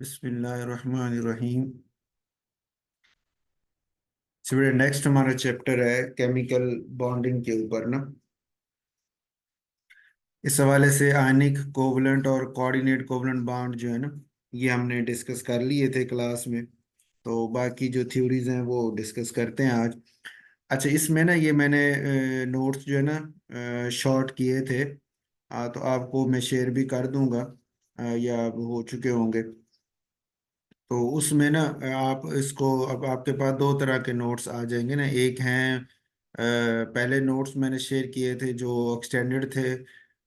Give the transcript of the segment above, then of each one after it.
बिस्मिल्लाहिर्रहमानिर्रहीम। Student, next हमारा chapter है केमिकल बॉन्डिंग के ऊपर ना। इस हवाले से आयनिक कोवलेंट और कोऑर्डिनेट कोवलेंट बॉन्ड जो है ना, ये हमने डिस्कस कर लिए थे क्लास में। तो बाकी जो थ्योरीज हैं वो डिस्कस करते हैं आज। अच्छा, इसमें ना ये मैंने नोट्स जो है ना शॉर्ट किए थे। तो आपको मैं शेयर भी कर दूंगा, या हो चुके होंगे। तो उसमें ना आप इसको, अब आपके पास दो तरह के नोट्स आ जाएंगे ना। एक हैं पहले नोट्स मैंने शेयर किए थे जो एक्सटेंडेड थे,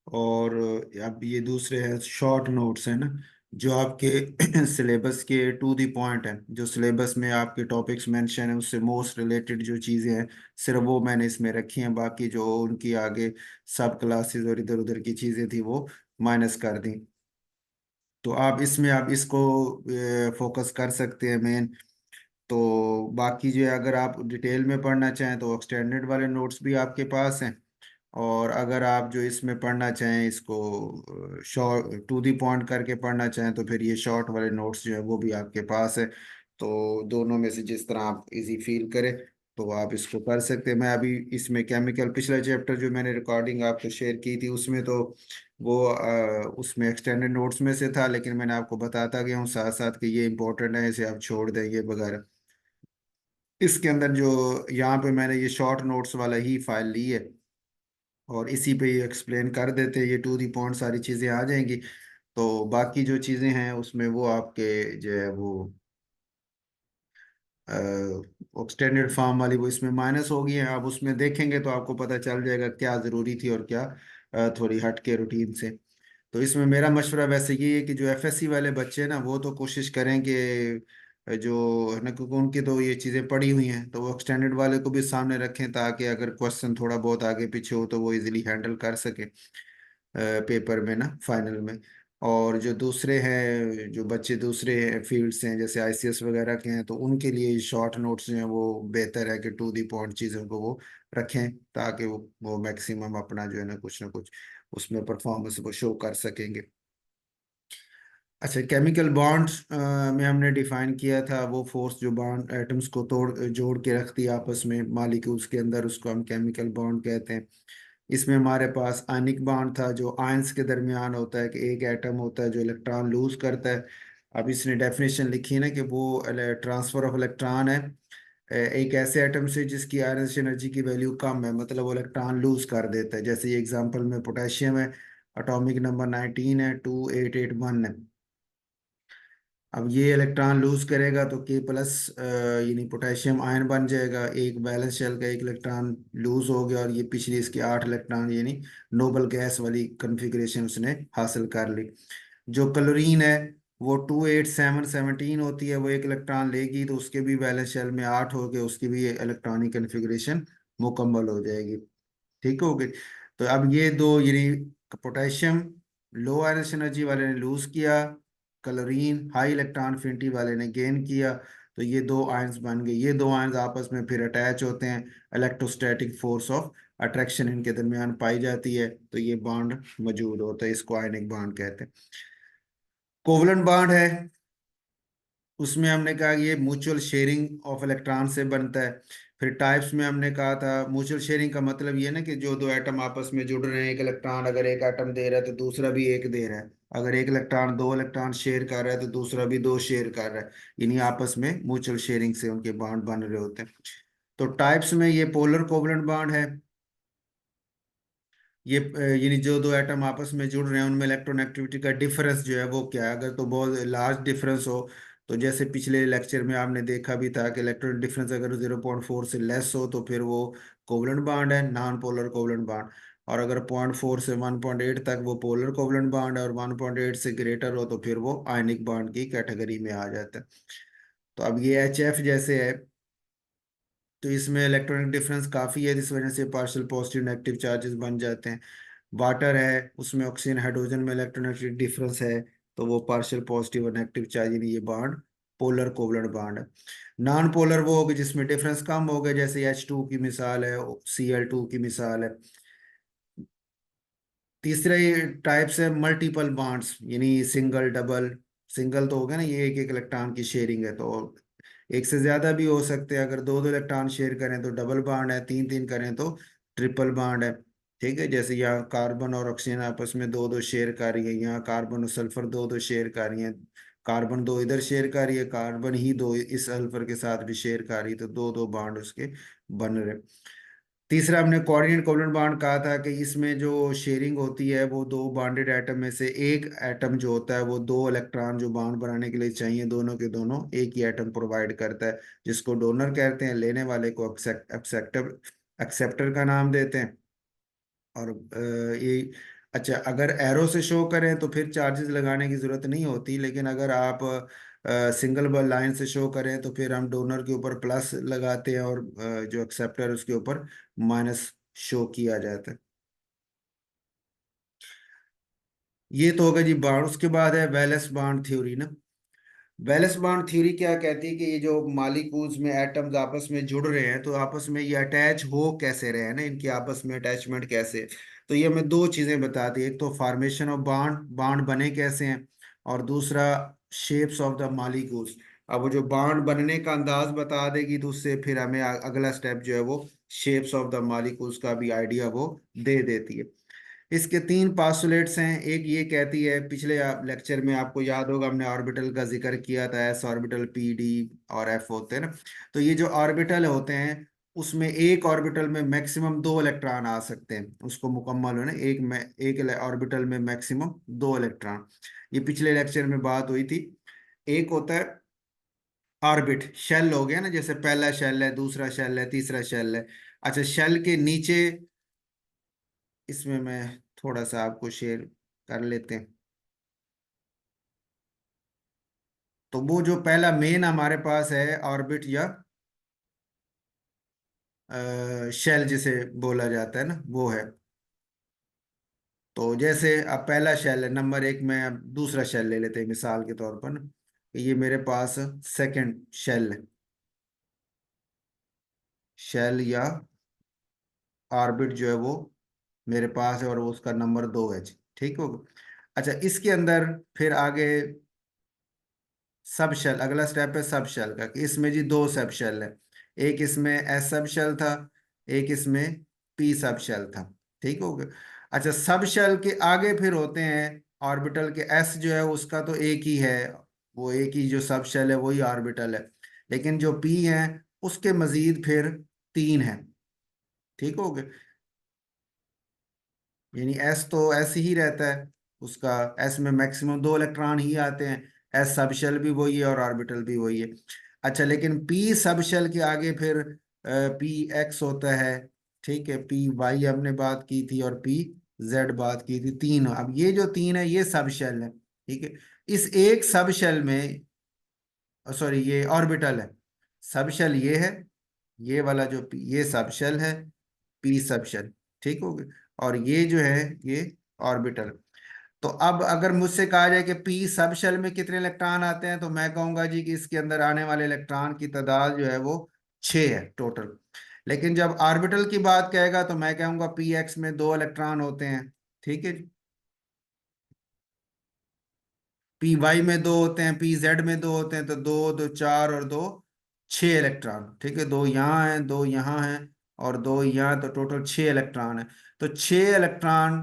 और अब ये दूसरे हैं शॉर्ट नोट्स हैं ना, जो आपके सिलेबस के टू द पॉइंट हैं। जो सिलेबस में आपके टॉपिक्स मेंशन है उससे मोस्ट रिलेटेड जो चीज़ें हैं, सिर्फ वो मैंने इसमें रखी हैं। बाकी जो उनकी आगे सब क्लासेस और इधर उधर की चीज़ें थी वो माइनस कर दी। तो आप इसमें आप इसको फोकस कर सकते हैं मेन। तो बाकी जो है, अगर आप डिटेल में पढ़ना चाहें तो एक्सटेंडेड वाले नोट्स भी आपके पास हैं। और अगर आप जो इसमें पढ़ना चाहें, इसको शॉर्ट टू दी पॉइंट करके पढ़ना चाहें, तो फिर ये शॉर्ट वाले नोट्स जो है वो भी आपके पास है। तो दोनों में से जिस तरह आप इजी फील करें तो आप इसको कर सकते हैं। मैं अभी इसमें केमिकल, पिछला चैप्टर जो मैंने रिकॉर्डिंग आपको शेयर की थी उसमें तो वो उसमें एक्सटेंडेड नोट्स में से था, लेकिन मैंने आपको बताता गया हूँ साथ साथ कि ये इंपॉर्टेंट है, इसे आप छोड़ देंगे वगैरह। इसके अंदर जो यहाँ पे मैंने ये शॉर्ट नोट्स वाला ही फाइल ली है, और इसी पे ये एक्सप्लेन कर देते हैं, ये टू दी पॉइंट सारी चीज़ें आ जाएंगी। तो बाकी जो चीज़ें हैं उसमें वो आपके जो है वो एक्सटेंडेड फॉर्म वाली वो इसमें माइनस हो गई है। आप उसमें देखेंगे तो आपको पता चल जाएगा क्या ज़रूरी थी और क्या थोड़ी हट के रूटीन से। तो इसमें मेरा मशवरा वैसे ये है कि जो एफएससी वाले बच्चे हैं ना, वो तो कोशिश करें कि जो है ना, क्योंकि उनकी तो ये चीज़ें पड़ी हुई हैं, तो वो एक्सटेंडेड वाले को भी सामने रखें ताकि अगर क्वेश्चन थोड़ा बहुत आगे पीछे हो तो वो इजीली हैंडल कर सके पेपर में ना, फाइनल में। और जो दूसरे हैं, जो बच्चे दूसरे फील्ड से हैं जैसे आईसीएस वगैरह के हैं, तो उनके लिए शॉर्ट नोट्स जो हैं वो बेहतर है कि टू दी पॉइंट चीज़ों को वो रखें, ताकि वो मैक्सिमम अपना जो है ना कुछ उसमें परफॉर्मेंस वो शो कर सकेंगे। अच्छा, केमिकल बॉन्ड्स में हमने डिफाइन किया था वो फोर्स जो बॉन्ड एटम्स को तोड़ जोड़ के रखती है आपस में मालिक्यूल्स के अंदर, उसको हम केमिकल बॉन्ड कहते हैं। इसमें हमारे पास आयनिक बॉन्ड था जो आयंस के दरमियान होता है, कि एक एटम होता है जो इलेक्ट्रॉन लूज करता है। अब इसने डेफिनेशन लिखी है ना कि वो ट्रांसफर ऑफ इलेक्ट्रॉन है एक ऐसे एटम से जिसकी आयरन एनर्जी की वैल्यू कम है, मतलब वो इलेक्ट्रॉन लूज कर देता है। जैसे ये एग्जांपल में पोटेशियम है, एटॉमिक नंबर 19 है, 2881 है। अब ये इलेक्ट्रॉन लूज करेगा तो के प्लस यानी पोटेशियम आयन बन जाएगा। एक बैलेंस शेल का एक इलेक्ट्रॉन लूज हो गया और ये पिछली इसके 8 इलेक्ट्रॉन यानी नोबल गैस वाली कॉन्फ़िगरेशन उसने हासिल कर ली। जो क्लोरीन है वो 28717 होती है, वो एक इलेक्ट्रॉन लेगी तो उसके भी बैलेंस शेल में 8 हो गए, उसकी भी इलेक्ट्रॉनिक कन्फिग्रेशन मुकम्मल हो जाएगी। ठीक हो गई। तो अब ये दो यानी पोटेशियम लो आयरन एनर्जी वाले ने लूज किया, क्लोरीन हाई इलेक्ट्रॉन अफिनिटी वाले ने गेन किया। तो ये दो आयंस बन गए। ये दो आयंस आपस में फिर अटैच होते हैं, इलेक्ट्रोस्टैटिक फोर्स ऑफ अट्रैक्शन इनके दरमियान पाई जाती है, तो ये बॉन्ड मौजूद होता है। इसको आयनिक बॉन्ड कहते हैं। कोवलेंट बॉन्ड है, उसमें हमने कहा ये म्यूचुअल शेयरिंग ऑफ इलेक्ट्रॉन से बनता है। फिर टाइप्स में हमने कहा था म्यूचुअल शेयरिंग का मतलब ये ना कि जो दो एटम आपस में जुड़ रहे हैं, एक इलेक्ट्रॉन अगर एक एटम दे रहा है तो दूसरा भी एक दे रहा है। अगर एक इलेक्ट्रॉन दो इलेक्ट्रॉन शेयर कर रहा है तो दूसरा भी दो शेयर कर रहा है, यानी आपस में म्यूचुअल शेयरिंग से उनके बॉन्ड बन रहे होते हैं। तो टाइप्स में ये पोलर कोवलेंट बॉन्ड है। ये यानी जो दो एटम आपस में जुड़ रहे हैं उनमें इलेक्ट्रॉननेगेटिविटी का डिफरेंस जो है वो क्या है। अगर तो बहुत लार्ज डिफरेंस हो, तो जैसे पिछले लेक्चर में आपने देखा भी था कि इलेक्ट्रॉन डिफरेंस अगर 0.4 से लेस हो तो फिर वो कोवलेंट बॉन्ड है, नॉन पोलर कोवलेंट बॉन्ड। और अगर 0.4 से 1.8 तक वो पोलर कोवलेंट बॉन्ड है, और 1.8 से ग्रेटर हो तो फिर वो आयनिक बॉन्ड की कैटेगरी में आ जाता है। तो अब ये HF जैसे है, तो इसमें इलेक्ट्रॉनिक डिफरेंस काफ़ी है, इस वजह से पार्शियल पॉजिटिव नेगेटिव चार्जेस बन जाते हैं। वाटर है, उसमें ऑक्सीजन हाइड्रोजन में इलेक्ट्रॉनिक डिफरेंस है, तो वो पार्शियल पॉजिटिव और नेगेटिव चार्ज, यानी ये बॉन्ड पोलर कोवलेंट बॉन्ड है। नॉन पोलर वो होगी जिसमें डिफरेंस कम हो गया, जैसे H2 की मिसाल है, Cl2 की मिसाल है। तीसरा ये टाइप्स है मल्टीपल बॉन्ड्स, यानी सिंगल डबल सिंगल तो हो गया ना, ये एक एक इलेक्ट्रॉन की शेयरिंग है, तो एक से ज्यादा भी हो सकते हैं। अगर दो दो इलेक्ट्रॉन शेयर करें तो डबल बॉन्ड है, तीन तीन करें तो ट्रिपल बॉन्ड है। ठीक है, जैसे यहाँ कार्बन और ऑक्सीजन आपस में दो दो शेयर कर रही है, यहाँ कार्बन और सल्फर दो दो शेयर कर रही है, कार्बन दो इधर शेयर कर रही है, कार्बन ही दो इस सल्फर के साथ भी शेयर कर रही है, तो दो दो बॉन्ड उसके बन रहे। तीसरा हमने कोऑर्डिनेट कोवलेंट बॉन्ड कहा था कि इसमें जो शेयरिंग होती है वो दो बॉन्डेड एटम में से एक एटम जो होता है वो दो इलेक्ट्रॉन जो बॉन्ड बनाने के लिए चाहिए दोनों के दोनों एक ही एटम प्रोवाइड करता है, जिसको डोनर कहते हैं, लेने वाले को एक्सेप्टर एक्सेप्टर का नाम देते हैं। और ये अच्छा, अगर एरो से शो करें तो फिर चार्जेस लगाने की जरूरत नहीं होती, लेकिन अगर आप सिंगल बल लाइन से शो करें तो फिर हम डोनर के ऊपर प्लस लगाते हैं और जो एक्सेप्टर उसके ऊपर माइनस शो किया जाता है। ये तो होगा जी बाण। उसके बाद है वैलेंस बांड थ्योरी ना। वैलेंस बॉन्ड थ्योरी क्या कहती है कि ये जो मालिक्यूल्स में एटम्स आपस में जुड़ रहे हैं तो आपस में ये अटैच हो कैसे रहे हैं ना, इनकी आपस में अटैचमेंट कैसे है। तो ये हमें दो चीजें बताती है, एक तो फॉर्मेशन ऑफ बॉन्ड, बॉन्ड बने कैसे हैं, और दूसरा शेप्स ऑफ द मालिक्यूल्स। अब वो जो बॉन्ड बनने का अंदाज बता देगी तो उससे फिर हमें अगला स्टेप जो है वो शेप्स ऑफ द मालिक्यूल्स का भी आइडिया वो दे देती है। इसके तीन पास्टुलेट्स हैं। एक ये कहती है, पिछले लेक्चर में आपको याद होगा हमने ऑर्बिटल का जिक्र किया था, एस ऑर्बिटल, पी डी और एफ होते हैं ना। तो ये जो ऑर्बिटल होते हैं उसमें एक ऑर्बिटल में मैक्सिमम दो इलेक्ट्रॉन आ सकते हैं, उसको मुकम्मल हो ना, एक ऑर्बिटल में मैक्सिमम दो इलेक्ट्रॉन। ये पिछले लेक्चर में बात हुई थी। एक होता है ऑर्बिट, शेल हो गया ना, जैसे पहला शेल है, दूसरा शेल है, तीसरा शेल है। अच्छा, शेल के नीचे इसमें मैं थोड़ा सा आपको शेयर कर लेते हैं। तो वो जो पहला मेन हमारे पास है ऑर्बिट या शेल जिसे बोला जाता है ना, वो है। तो जैसे अब पहला शेल है नंबर एक में, अब दूसरा शेल ले लेते हैं मिसाल के तौर पर ना, कि ये मेरे पास सेकंड शेल है, शेल या ऑर्बिट जो है वो मेरे पास है और वो उसका नंबर दो है जी। ठीक होगा। अच्छा, इसके अंदर फिर आगे सब शेल, अगला स्टेप है सब शेल का, कि इसमें जी दो सब शेल है, एक इसमें एस सब शेल था, एक इसमें पी सब शेल था। ठीक हो गया। अच्छा, सब शेल के आगे फिर होते हैं ऑर्बिटल के, एस जो है उसका तो एक ही है, वो एक ही जो सब शेल है वही ऑर्बिटल है, लेकिन जो पी है उसके मजीद फिर तीन है। ठीक हो गया। यानी एस तो एस ही रहता है, उसका एस में मैक्सिमम दो इलेक्ट्रॉन ही आते हैं, एस सब शेल भी वही है और ऑर्बिटल भी वही है। अच्छा, लेकिन पी सब शेल के आगे फिर पी एक्स होता है। ठीक है, पी वाई हमने बात की थी और पी जेड बात की थी, तीन। अब ये जो तीन है ये सब शेल है। ठीक है, इस एक सब शेल में, सॉरी ये ऑर्बिटल है, सब शेल ये है, ये वाला जो ये सब शेल है, पी सब शेल। ठीक हो गया। और ये जो है ये ऑर्बिटल। तो अब अगर मुझसे कहा जाए कि पी सब शेल में कितने इलेक्ट्रॉन आते हैं, तो मैं कहूंगा जी कि इसके अंदर आने वाले इलेक्ट्रॉन की तादाद जो है वो 6 है टोटल। लेकिन जब ऑर्बिटल की बात कहेगा तो मैं कहूंगा पी एक्स में दो इलेक्ट्रॉन होते हैं। ठीक है, पी वाई में दो होते हैं, पी जेड में दो होते हैं, तो दो दो चार और दो छह इलेक्ट्रॉन। ठीक है, दो यहाँ हैं, दो यहाँ हैं और दो यहाँ, तो टोटल छह इलेक्ट्रॉन है। तो छह इलेक्ट्रॉन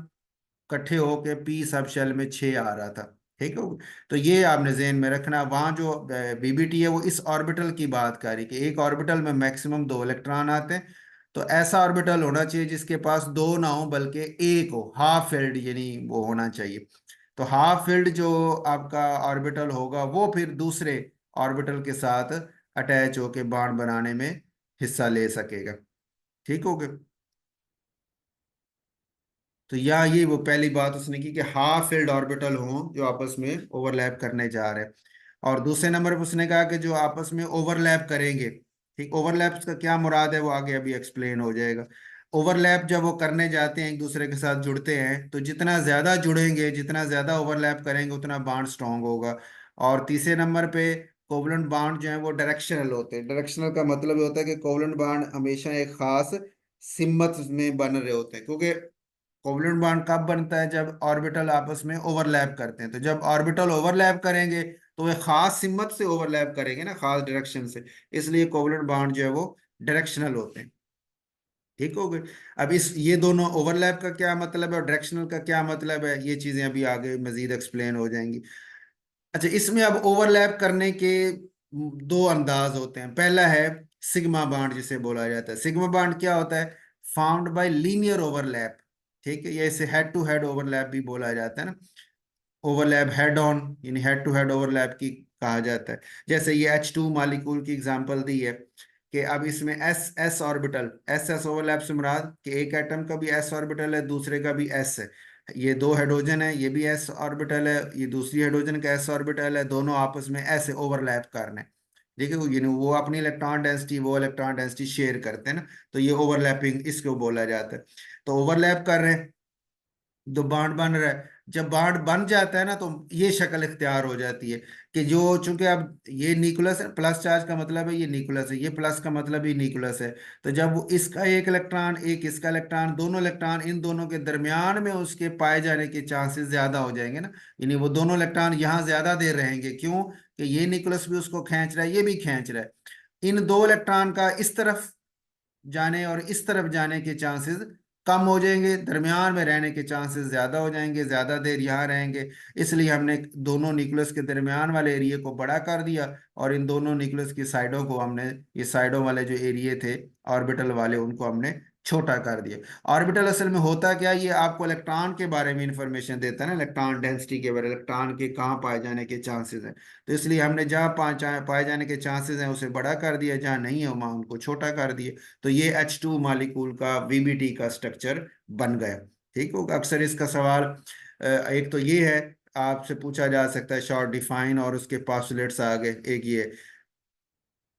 इकट्ठे होके पी सब शेल में छह आ रहा था। ठीक है, तो ये आपने जेहन में रखना। वहां जो बीबीटी है वो इस ऑर्बिटल की बात कर रही कि एक ऑर्बिटल में मैक्सिमम दो इलेक्ट्रॉन आते हैं। तो ऐसा ऑर्बिटल होना चाहिए जिसके पास दो ना हो बल्कि एक हो, हाफ फिल्ड यानी वो होना चाहिए। तो हाफ फील्ड जो आपका ऑर्बिटल होगा वो फिर दूसरे ऑर्बिटल के साथ अटैच होके बॉन्ड बनाने में हिस्सा ले सकेगा। ठीक हो गया। तो यहाँ ये वो पहली बात उसने की कि हाफ फील्ड ऑर्बिटल हो जो आपस में ओवरलैप करने जा रहे हैं। और दूसरे नंबर पर उसने कहा कि जो आपस में ओवरलैप करेंगे, ठीक, ओवरलैप का क्या मुराद है वो आगे अभी एक्सप्लेन हो जाएगा। ओवरलैप जब वो करने जाते हैं एक दूसरे के साथ जुड़ते हैं, तो जितना ज्यादा जुड़ेंगे, जितना ज्यादा ओवरलैप करेंगे उतना बॉन्ड स्ट्रांग होगा। और तीसरे नंबर पे कोवलेंट बॉन्ड जो है वो डायरेक्शनल होते हैं। डायरेक्शनल का मतलब ये होता है कि कोवलेंट बॉन्ड हमेशा एक खास सिमत में बन रहे होते हैं, क्योंकि कोवलेंट बॉन्ड कब बनता है? जब ऑर्बिटल आपस में ओवरलैप करते हैं। तो जब ऑर्बिटल ओवरलैप करेंगे तो वे खास सिमत से ओवरलैप करेंगे ना, खास डायरेक्शन से, इसलिए कोवलेंट बॉन्ड जो है वो डायरेक्शनल होते हैं। ठीक हो गए। अब इस ये दोनों ओवरलैप का क्या मतलब है और डायरेक्शनल का क्या मतलब है, ये चीजें अभी आगे मजीद एक्सप्लेन हो जाएंगी। अच्छा, इसमें अब ओवरलैप करने के दो अंदाज होते हैं। पहला है सिग्मा बाउंड, जिसे बोला जाता है। सिग्मा बाउंड क्या होता है? Found by linear overlap. ठीक है, ये इसे हेड टू हेड ओवरलैप भी बोला जाता है ना। ओवरलैप हेड ऑन, यानी हेड टू हेड ओवरलैप की कहा जाता है। जैसे ये H2 मॉलिक्यूल की एग्जांपल दी है कि अब इसमें S S orbital, S S overlap से मुराद कि एक एटम का भी एस ऑर्बिटल है, दूसरे का भी एस है। ये दो हाइड्रोजन है, ये भी एस ऑर्बिटल है, ये दूसरी हाइड्रोजन का एस ऑर्बिटल है, दोनों आपस में ऐसे ओवरलैप करने। ठीक है, वो अपनी इलेक्ट्रॉन डेंसिटी, वो इलेक्ट्रॉन डेंसिटी शेयर करते हैं ना। तो ये ओवरलैपिंग इसको बोला जाता है। तो ओवरलैप कर रहे हैं, जो बांड बन रहा है, जब बांड बन जाता है ना तो ये शक्ल इख्तियार हो जाती है कि जो, चूंकि अब ये न्यूक्लियस है, प्लस चार्ज का मतलब है ये न्यूक्लियस है, ये प्लस का मतलब ये न्यूक्लियस है। तो जब वो इसका एक इलेक्ट्रॉन, एक इसका इलेक्ट्रॉन, दोनों इलेक्ट्रॉन इन दोनों के दरमियान में उसके पाए जाने के चांसेस ज्यादा हो जाएंगे ना। यानी वो दोनों इलेक्ट्रॉन यहाँ ज्यादा देर रहेंगे, क्यों? कि ये न्यूक्लियस भी उसको खींच रहा है, ये भी खींच रहा है। इन दो इलेक्ट्रॉन का इस तरफ जाने और इस तरफ जाने के चांसेस कम हो जाएंगे, दरमियान में रहने के चांसेस ज्यादा हो जाएंगे, ज्यादा देर यहाँ रहेंगे। इसलिए हमने दोनों न्यूक्लियस के दरमियान वाले एरिया को बड़ा कर दिया और इन दोनों न्यूक्लियस की साइडों को हमने, ये साइडों वाले जो एरिया थे ऑर्बिटल वाले, उनको हमने छोटा कर दिया। ऑर्बिटल असल में होता क्या, ये आपको इलेक्ट्रॉन के बारे में इंफॉर्मेशन देता है ना, इलेक्ट्रॉन डेंसिटी के बारे में, इलेक्ट्रॉन के कहाँ पाए जाने के चांसेस हैं। तो इसलिए हमने जहाँ पाए जाने के चांसेस हैं उसे बड़ा कर दिया, जहाँ नहीं है वहाँ उनको छोटा कर दिया। तो ये H2 मॉलिक्यूल का VBT का स्ट्रक्चर बन गया। ठीक होगा। अक्सर इसका सवाल एक तो ये है, आपसे पूछा जा सकता है शॉर्ट डिफाइन और उसके पास्टुलेट्स आ गए, एक ये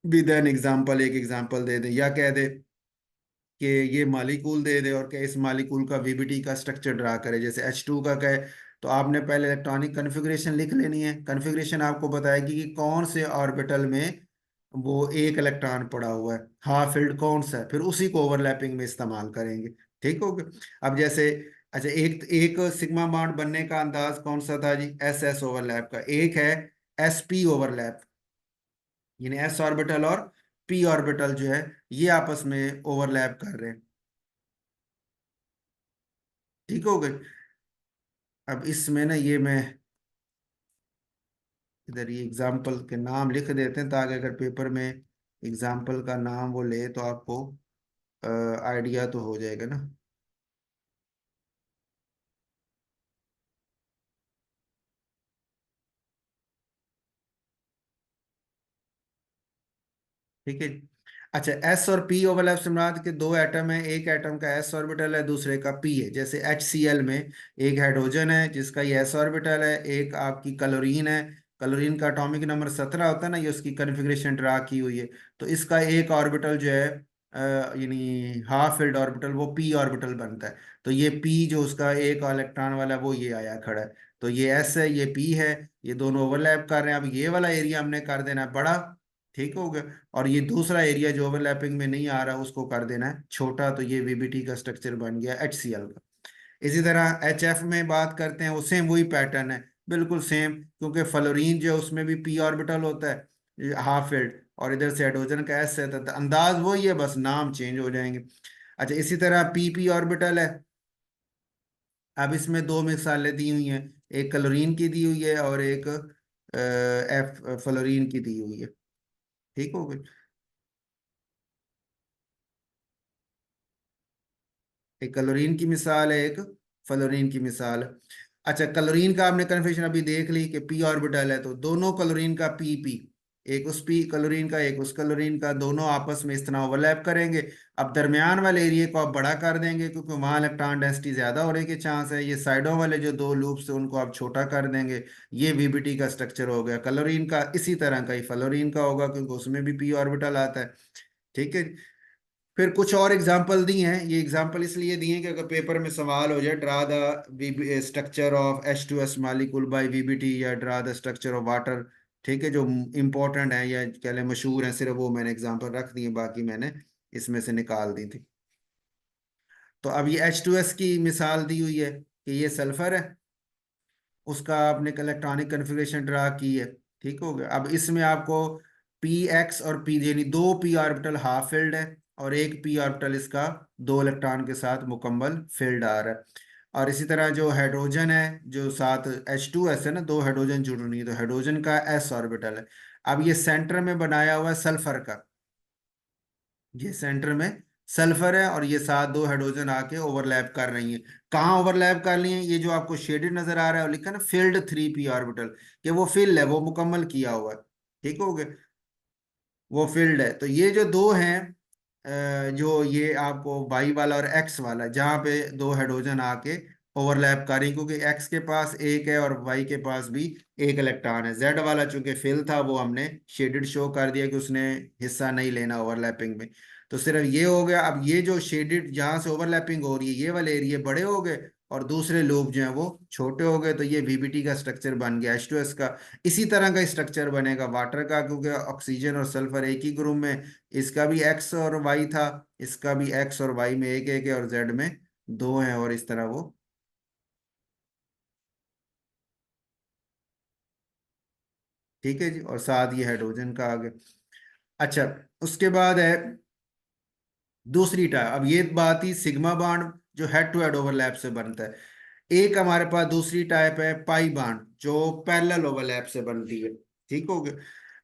विद एन एग्जांपल, एक एग्जांपल दे दे या कह दे कि ये मालिकूल दे दे और क्या इस मालिकूल का VBT का स्ट्रक्चर ड्रा करे। जैसे H2 का कहे तो आपने पहले इलेक्ट्रॉनिक कन्फिग्रेशन लिख लेनी है। कन्फिग्रेशन आपको बताएगी कि कौन से ऑर्बिटल में वो एक इलेक्ट्रॉन पड़ा हुआ है, हाफ फील्ड कौन सा है, फिर उसी को ओवरलैपिंग में इस्तेमाल करेंगे। ठीक हो गया। अब जैसे, अच्छा, एक एक सिग्मा बॉन्ड बनने का अंदाज कौन सा था जी? एस एस ओवरलैप का। एक है SP ओवरलैप, यानी S ऑर्बिटल और P ऑर्बिटल जो है ये आपस में ओवरलैप कर रहे हैं। ठीक हो गए। अब इसमें ना ये मैं इधर ये एग्जाम्पल के नाम लिख देते हैं, ताकि अगर पेपर में एग्जाम्पल का नाम वो ले तो आपको आइडिया तो हो जाएगा ना। ठीक है। अच्छा, S और P ओवरलैप से मुराद के दो एटम है, एक एटम का S ऑर्बिटल है, दूसरे का P है। जैसे HCl में एक हाइड्रोजन है जिसका ये S ऑर्बिटल है, एक आपकी क्लोरीन है। क्लोरीन का एटॉमिक नंबर 17 होता है ना, ये उसकी कन्फिग्रेशन ड्रा की हुई है। तो इसका एक ऑर्बिटल जो है यानी हाफ फिल्ड ऑर्बिटल, वो P ऑर्बिटल बनता है। तो ये P जो उसका एक इलेक्ट्रॉन वाला वो ये आया खड़ा है। तो ये S है, ये P है, ये दोनों ओवरलैप कर रहे हैं। अब ये वाला एरिया हमने कर देना है बड़ा। ठीक हो गया। और ये दूसरा एरिया जो ओवरलैपिंग में नहीं आ रहा उसको कर देना है छोटा। तो ये VBT का स्ट्रक्चर बन गया HCl का। इसी तरह HF में बात करते हैं, वो सेम वही पैटर्न है, बिल्कुल सेम, क्योंकि फ्लोरीन जो है उसमें भी P ऑर्बिटल होता है हाफ फील्ड, और इधर से हाइड्रोजन का S है। तो अंदाज वही है, बस नाम चेंज हो जाएंगे। अच्छा, इसी तरह PP ऑर्बिटल है। अब इसमें दो मिसालें दी हुई हैं, एक क्लोरीन की दी हुई है और एक एफ फ्लोरीन की दी हुई है। ठीक हो गई। एक क्लोरीन की मिसाल है, एक फ्लोरीन की मिसाल है। अच्छा, क्लोरीन का आपने कन्फर्मेशन अभी देख ली कि P ऑर्बिटल है, तो दोनों क्लोरीन का PP, एक उस P क्लोरीन का एक उस क्लोरीन का, दोनों आपस में इस तरह ओवरलैप करेंगे। अब दरमियान वाले एरिया को आप बड़ा कर देंगे क्योंकि वहां इलेक्ट्रॉन डेंसिटी ज्यादा होने के चांस है। ये साइडों वाले जो दो लूप्स है उनको आप छोटा कर देंगे। ये VBT का स्ट्रक्चर हो गया क्लोरीन का। इसी तरह का ही फ्लोरीन का होगा क्योंकि उसमें भी P ऑर्बिटल आता है। ठीक है। फिर कुछ और एग्जाम्पल दी हैं। ये एग्जाम्पल इसलिए दिए हैं कि अगर पेपर में सवाल हो जाए, draw the structure of H2S molecule by VBT, या draw the structure of water. ठीक है, जो इंपॉर्टेंट है या कह लें मशहूर हैं, सिर्फ वो मैंने एग्जाम्पल रख दिए, बाकी मैंने इसमें से निकाल दी थी। तो अब ये H2S की मिसाल दी हुई है कि ये सल्फर है, उसका आपने इलेक्ट्रॉनिक कन्फिग्रेशन ड्रा की है। ठीक हो गया। अब इसमें आपको पी एक्स और पी, यानी दो पी ऑर्बिटल हाफ फिल्ड है और एक पी ऑर्बिटल इसका दो इलेक्ट्रॉन के साथ मुकम्मल फिल्ड आ रहा है। और इसी तरह जो हाइड्रोजन है, जो साथ H2S है ना, दो हाइड्रोजन जुड़ रही है, तो हाइड्रोजन का s ऑर्बिटल है। अब ये सेंटर में बनाया हुआ है सल्फर का, ये सेंटर में सल्फर है और ये साथ दो हाइड्रोजन आके ओवरलैप कर रही हैं। कहाँ ओवरलैप कर रही हैं? ये जो आपको शेडेड नजर आ रहा है और लिखा है ना फील्ड 3p ऑर्बिटल, कि वो फील्ड है, वो मुकम्मल किया हुआ है। ठीक हो गया, वो फील्ड है। तो ये जो दो हैं, जो ये आपको वाई वाला और एक्स वाला, जहाँ पे दो हाइड्रोजन आके ओवरलैप कर रही, क्योंकि एक्स के पास एक है और वाई के पास भी एक इलेक्ट्रॉन है। जेड वाला चूंकि फिल था, वो हमने शेडेड शो कर दिया कि उसने हिस्सा नहीं लेना ओवरलैपिंग में। तो सिर्फ ये हो गया। अब ये जो शेडेड जहाँ से ओवरलैपिंग हो रही है, ये वाले एरिया बड़े हो गए और दूसरे लूप जो है वो छोटे हो गए। तो ये वीबीटी का स्ट्रक्चर बन गया H2S का। इसी तरह का स्ट्रक्चर बनेगा वाटर का, क्योंकि ऑक्सीजन और सल्फर एक ही ग्रुप में, इसका भी एक्स और वाई था, इसका भी एक्स और वाई में एक एक है और जेड में दो हैं, और इस तरह वो। ठीक है जी, और साथ ये हाइड्रोजन का आगे। अच्छा, उसके बाद है दूसरी टाइप। अब ये बात ही सिग्मा बॉन्ड जो हेड टू हेड ओवरलैप से बनता है। एक हमारे पास दूसरी टाइप है पाई बॉन्ड, जो पैरेलल ओवरलैप से बनती है। ठीक हो गया।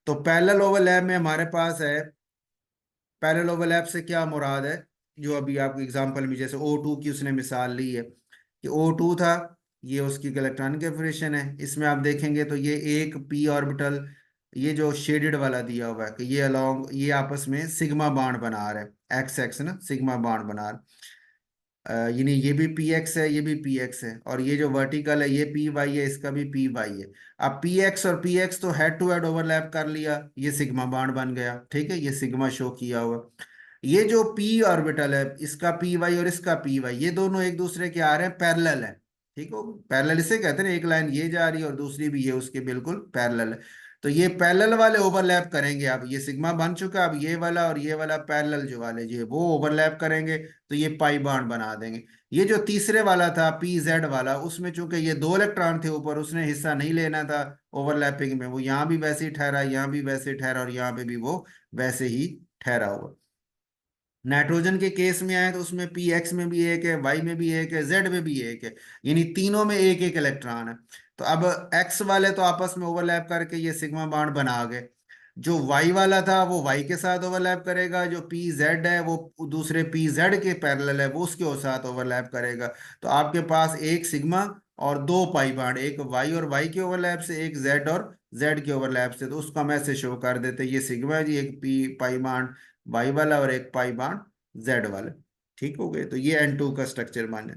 तो पैरेलल ओवरलैप में हमारे पास है, पैरेलल ओवरलैप से क्या मुराद है? जो अभी आपको एग्जांपल में जैसे O2 की उसने मिसाल ली है कि O2 था, ये उसकी इलेक्ट्रॉनिक कन्फिग्रेशन है। इसमें आप देखेंगे तो ये एक पी ऑर्बिटल, ये जो शेडेड वाला दिया हुआ है कि ये अलोंग, ये आपस में सिग्मा बॉन्ड बना रहे हैं, एक्स एक्स ना सिग्मा बॉन्ड बना रहे हैं। यानी ये भी पी एक्स है, ये भी पी एक्स है, और ये जो वर्टिकल है ये पी वाई है, इसका भी पी वाई है। अब पी एक्स और पी एक्स तो हेड टू हेड ओवरलैप कर लिया, ये सिग्मा बॉन्ड बन गया। ठीक है, ये सिग्मा शो किया हुआ। ये जो पी ऑर्बिटल है, इसका पी वाई और इसका पी वाई, ये दोनों एक दूसरे के आ रहे हैं, पैरेलल है। ठीक हो, पैरेलल इसे कहते हैं ना, एक लाइन ये जा रही है और दूसरी भी ये उसके बिल्कुल पैरेलल है। तो ये पैरेलल वाले ओवरलैप करेंगे। अब ये सिग्मा बन चुका, अब ये वाला और ये वाला पैरेलल जो वाले जो है वो ओवरलैप करेंगे, तो ये पाई बॉन्ड बना देंगे। ये जो तीसरे वाला था पी जेड वाला, उसमें चूंकि ये दो इलेक्ट्रॉन थे ऊपर, उसने हिस्सा नहीं लेना था ओवरलैपिंग में, वो यहाँ भी वैसे ही ठहरा, यहाँ भी वैसे ही ठहरा और यहाँ पे भी वो वैसे ही ठहरा हुआ। नाइट्रोजन के केस में आए तो उसमें पी एक्स में भी एक है, वाई में भी एक है, जेड में भी एक है, यानी तीनों में एक एक इलेक्ट्रॉन है। तो अब एक्स वाले तो आपस में ओवरलैप करके ये सिग्मा बॉन्ड बना गए। जो वाई वाला था वो वाई के साथ ओवरलैप करेगा, जो पी जेड है वो दूसरे पी जेड के पैरेलल है, वो उसके साथ ओवरलैप करेगा। तो आपके पास एक सिग्मा और दो पाई बॉन्ड, एक वाई और वाई के ओवरलैप से, एक जेड और जेड के ओवरलैप से। तो उसको हम ऐसे शो कर देते, ये सिग्मा है जी, एक पी पाई बॉन्ड वाई वाला और एक पाई बॉन्ड जेड वाला। ठीक हो गए। तो ये N2 का स्ट्रक्चर माने।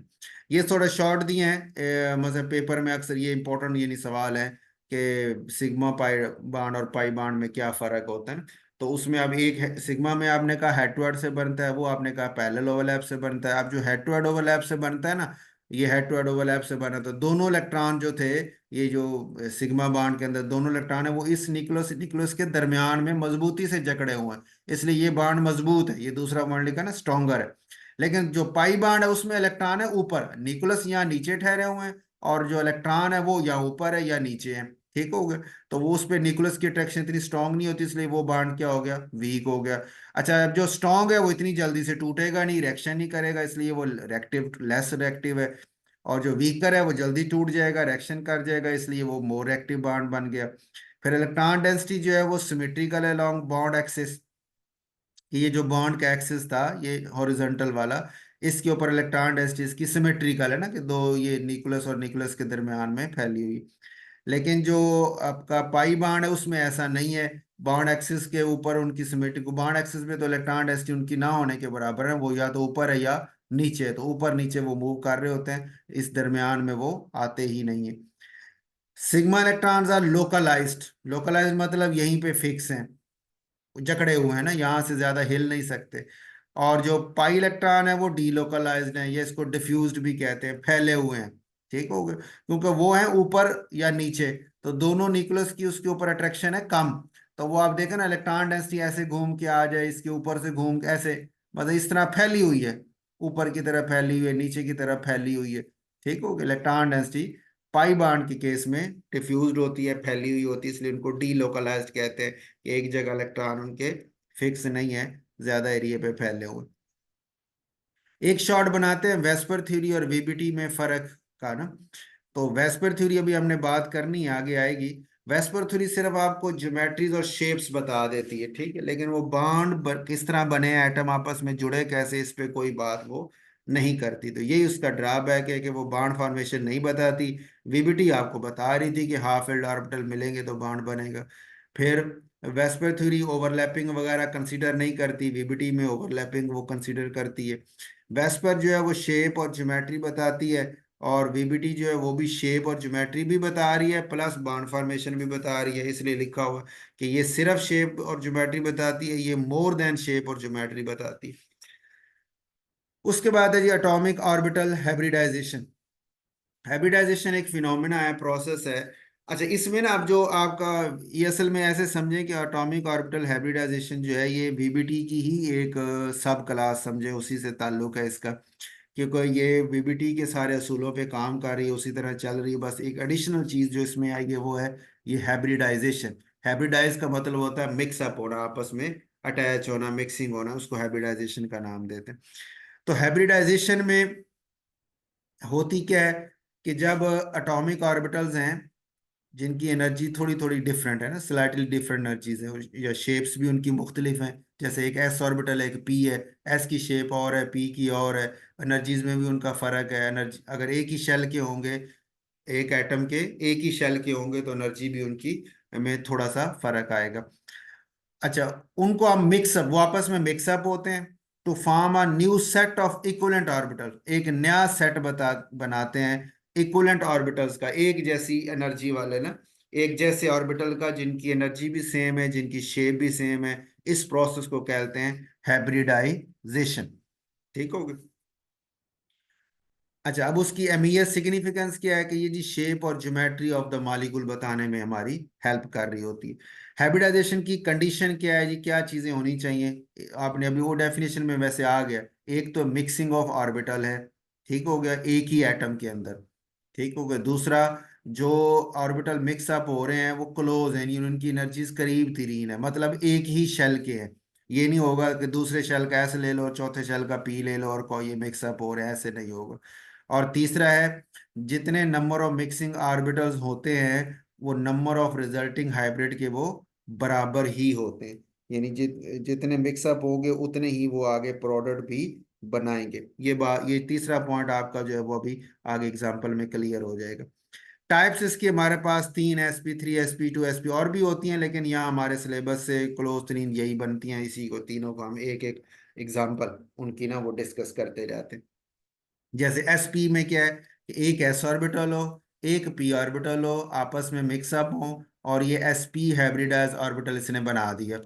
ये थोड़ा शॉर्ट दिए हैं, मतलब पेपर में अक्सर ये इंपॉर्टेंट ये नहीं सवाल है कि सिग्मा पाई बॉन्ड और पाई बॉन्ड में क्या फर्क होता है ना। तो उसमें अब एक सिग्मा में आपने कहा हेड टू हेड से बनता है, वो आपने कहा पैरेलल ओवरलैप से बनता है। अब जो हेड टू हेड ओवरलैप से बनता है ना, ये हेड टू हेड ओवरलैप से बना, तो दोनों इलेक्ट्रॉन जो थे, ये जो सिग्मा बॉन्ड के अंदर दोनों इलेक्ट्रॉन है, वो इस न्यूक्लियस न्यूक्लियस के दरमियान में मजबूती से जकड़े हुए हैं, इसलिए ये बॉन्ड मजबूत है। ये दूसरा बॉन्ड लिखा ना स्ट्रॉन्गर है। लेकिन जो पाई बॉन्ड है उसमें इलेक्ट्रॉन है ऊपर, न्यूक्लियस यहाँ नीचे ठहरे हुए हैं, और जो इलेक्ट्रॉन है वो या ऊपर है या नीचे है। ठीक हो गया। तो वो उस पे न्यूक्लियस की अट्रैक्शन इतनी स्ट्रांग नहीं होती, इसलिए वो बॉन्ड क्या हो गया, वीक हो गया। अच्छा, अब जो स्ट्रांग है वो इतनी जल्दी से टूटेगा नहीं, रिएक्शन नहीं करेगा, इसलिए वो रिएक्टिव, लेस रिएक्टिव है। और जो वीकर है वो जल्दी टूट जाएगा, रिएक्शन कर जाएगा, इसलिए वो मोर एक्टिव बॉन्ड बन गया। फिर इलेक्ट्रॉन डेंसिटी जो है वो सिमेट्रिकल है अलोंग बॉन्ड एक्सिस। ये जो बॉन्ड का एक्सिस था, ये हॉरिजॉन्टल वाला, इसके ऊपर इलेक्ट्रॉन डेंसिटी इसकी सिमेट्रिकल है ना, कि दो ये न्यूक्लियस और न्यूक्लियस के दरमियान में फैली हुई। लेकिन जो आपका पाई बॉन्ड है उसमें ऐसा नहीं है। बॉन्ड एक्सिस के ऊपर उनकी सिमेट्रिक, बॉन्ड एक्सिस में तो इलेक्ट्रॉन डेंसिटी उनकी ना होने के बराबर है, वो या तो ऊपर है या नीचे है, तो ऊपर नीचे वो मूव कर रहे होते हैं, इस दरमियान में वो आते ही नहीं है। Sigma electrons are localized. Localized मतलब यहीं पे फिक्स हैं, जकड़े हुए हैं ना, यहाँ से ज्यादा हिल नहीं सकते। और जो पाई इलेक्ट्रॉन है वो डीलोकलाइज्ड है, ये इसको डिफ्यूज्ड भी कहते हैं, फैले हुए हैं। ठीक हो गए, क्योंकि वो है ऊपर या नीचे, तो दोनों न्यूक्लियस की उसके ऊपर अट्रैक्शन है कम। तो वो आप देखें ना, इलेक्ट्रॉन डेंसिटी ऐसे घूम के आ जाए, इसके ऊपर से घूम के ऐसे, मतलब इस तरह फैली हुई है। ऊपर की तरफ फैली हुई है, नीचे की तरफ फैली हुई है। ठीक हो गया। इलेक्ट्रॉन डेंसिटी पाई बाड के केस में डिफ्यूज्ड होती है, फैली हुई होती है, इसलिए उनको डी लोकलाइज्ड कहते हैं कि एक जगह इलेक्ट्रॉन उनके फिक्स नहीं है, ज्यादा एरिया पे फैले हुए। एक शॉर्ट बनाते हैं वेस्पर थ्योरी और वीबीटी में फर्क का ना। तो वेस्पर थ्योरी अभी हमने बात करनी है, आगे आएगी। वेस्पर थ्योरी सिर्फ आपको ज्योमेट्रीज और शेप्स बता देती है, ठीक है, लेकिन वो किस तरह बने हैं, एटम आपस में जुड़े कैसे, इस पे कोई बात वो नहीं करती। तो यही उसका ड्रॉबैक है कि वो बॉन्ड फॉर्मेशन नहीं बताती। वीबीटी आपको बता रही थी कि हाफ फिल्ड ऑर्बिटल मिलेंगे तो बॉन्ड बनेगा। फिर वेस्पर थ्योरी ओवरलैपिंग वगैरह कंसीडर नहीं करती, वीबीटी में ओवरलैपिंग वो कंसीडर करती है। वेस्पर जो है वो शेप और ज्योमेट्री बताती है, और वीबीटी जो है वो भी शेप और ज्योमेट्री भी बता रही है, प्लस बॉन्ड फॉर्मेशन भी बता रही है। इसलिए लिखा हुआ है कि ये सिर्फ शेप और ज्योमेट्री बताती है, ये मोर देन शेप और ज्योमेट्री बताती है। उसके बाद है जी एटॉमिक ऑर्बिटल हाइब्रिडाइजेशन। हाइब्रिडाइजेशन एक फिनोमेना है, प्रोसेस है। अच्छा, इसमें ना अब जो आपका, ये असल में ऐसे समझे कि एटॉमिक ऑर्बिटल हाइब्रिडाइजेशन जो है ये वीबीटी की ही एक सब क्लास समझे, उसी से ताल्लुक है इसका। क्योंकि ये वीबीटी के सारे असूलों पे काम कर रही है, उसी तरह चल रही है। बस एक एडिशनल चीज जो इसमें आएगी वो है ये हाइब्रिडाइजेशन। हाइब्रिडाइज का मतलब होता है मिक्सअप होना, आपस में अटैच होना, मिक्सिंग होना, उसको हाइब्रिडाइजेशन का नाम देते हैं। तो हाइब्रिडाइजेशन में होती क्या है कि जब एटॉमिक ऑर्बिटल्स हैं जिनकी एनर्जी थोड़ी थोड़ी डिफरेंट है ना, स्लाइटली डिफरेंट एनर्जीज है, या शेप्स भी उनकी मुख्तलिफ हैं। जैसे एक एस ऑर्बिटल है, एक पी है। एस की शेप और है, पी की और है। एनर्जीज में भी उनका फर्क है। एनर्जी अगर एक ही शेल के होंगे, एक एटम के एक ही शेल के होंगे, तो एनर्जी भी उनकी में थोड़ा सा फर्क आएगा। अच्छा, उनको हम मिक्सअप, वो आपस में मिक्सअप होते हैं to form a new set of equivalent orbital. एक नया सेट बनाते हैं इक्विवेलेंट ऑर्बिटल्स का, एक जैसी एनर्जी वाले ना, एक जैसे ऑर्बिटल का जिनकी एनर्जी भी सेम है, जिनकी शेप भी सेम है। इस प्रोसेस को कहते हैं हाइब्रिडाइजेशन। ठीक हो गया। अच्छा, अब उसकी अहमियत सिग्निफिकेंस क्या है कि ये जी शेप और ज्योमेट्री ऑफ द मॉलिक्यूल बताने में हमारी हेल्प कर रही होती है। हाइब्रिडाइजेशन की कंडीशन क्या है जी, क्या चीजें होनी चाहिए, आपने अभी वो डेफिनेशन में वैसे आ गया। एक तो मिक्सिंग ऑफ ऑर्बिटल है, ठीक हो गया, एक ही एटम के अंदर। ठीक हो गया। दूसरा, जो ऑर्बिटल मिक्सअप हो रहे हैं वो क्लोज है, यानी उनकी एनर्जीज करीब तरीन है, मतलब एक ही शेल के हैं। ये नहीं होगा कि दूसरे शेल का ऐसे ले लो, चौथे शेल का पी ले लो और कोई ये मिक्सअप हो रहे हैं, ऐसे नहीं होगा। और तीसरा है, जितने नंबर ऑफ मिक्सिंग ऑर्बिटल्स होते हैं वो नंबर ऑफ रिजल्टिंग हाइब्रिड के वो बराबर ही होते हैं। यानी जितने मिक्सअप होंगे उतने ही वो आगे प्रोडक्ट भी बनाएंगे। ये तीसरा पॉइंट आपका जो है वो अभी आगे एग्जांपल में क्लियर हो जाएगा। टाइप्स इसकी हमारे पास तीन, sp3, sp2, sp और भी होती हैं, लेकिन यहाँ हमारे सिलेबस से क्लोज तीन यही बनती हैं, इसी को तीनों को हम एक एक एग्जांपल उनकी ना वो डिस्कस करते जाते हैं। जैसे sp में क्या है कि एक s ऑर्बिटल हो, एक p ऑर्बिटल हो, आपस में मिक्सअप हो, और ये sp हाइब्रिडाइज ऑर्बिटल इसने बना दिया।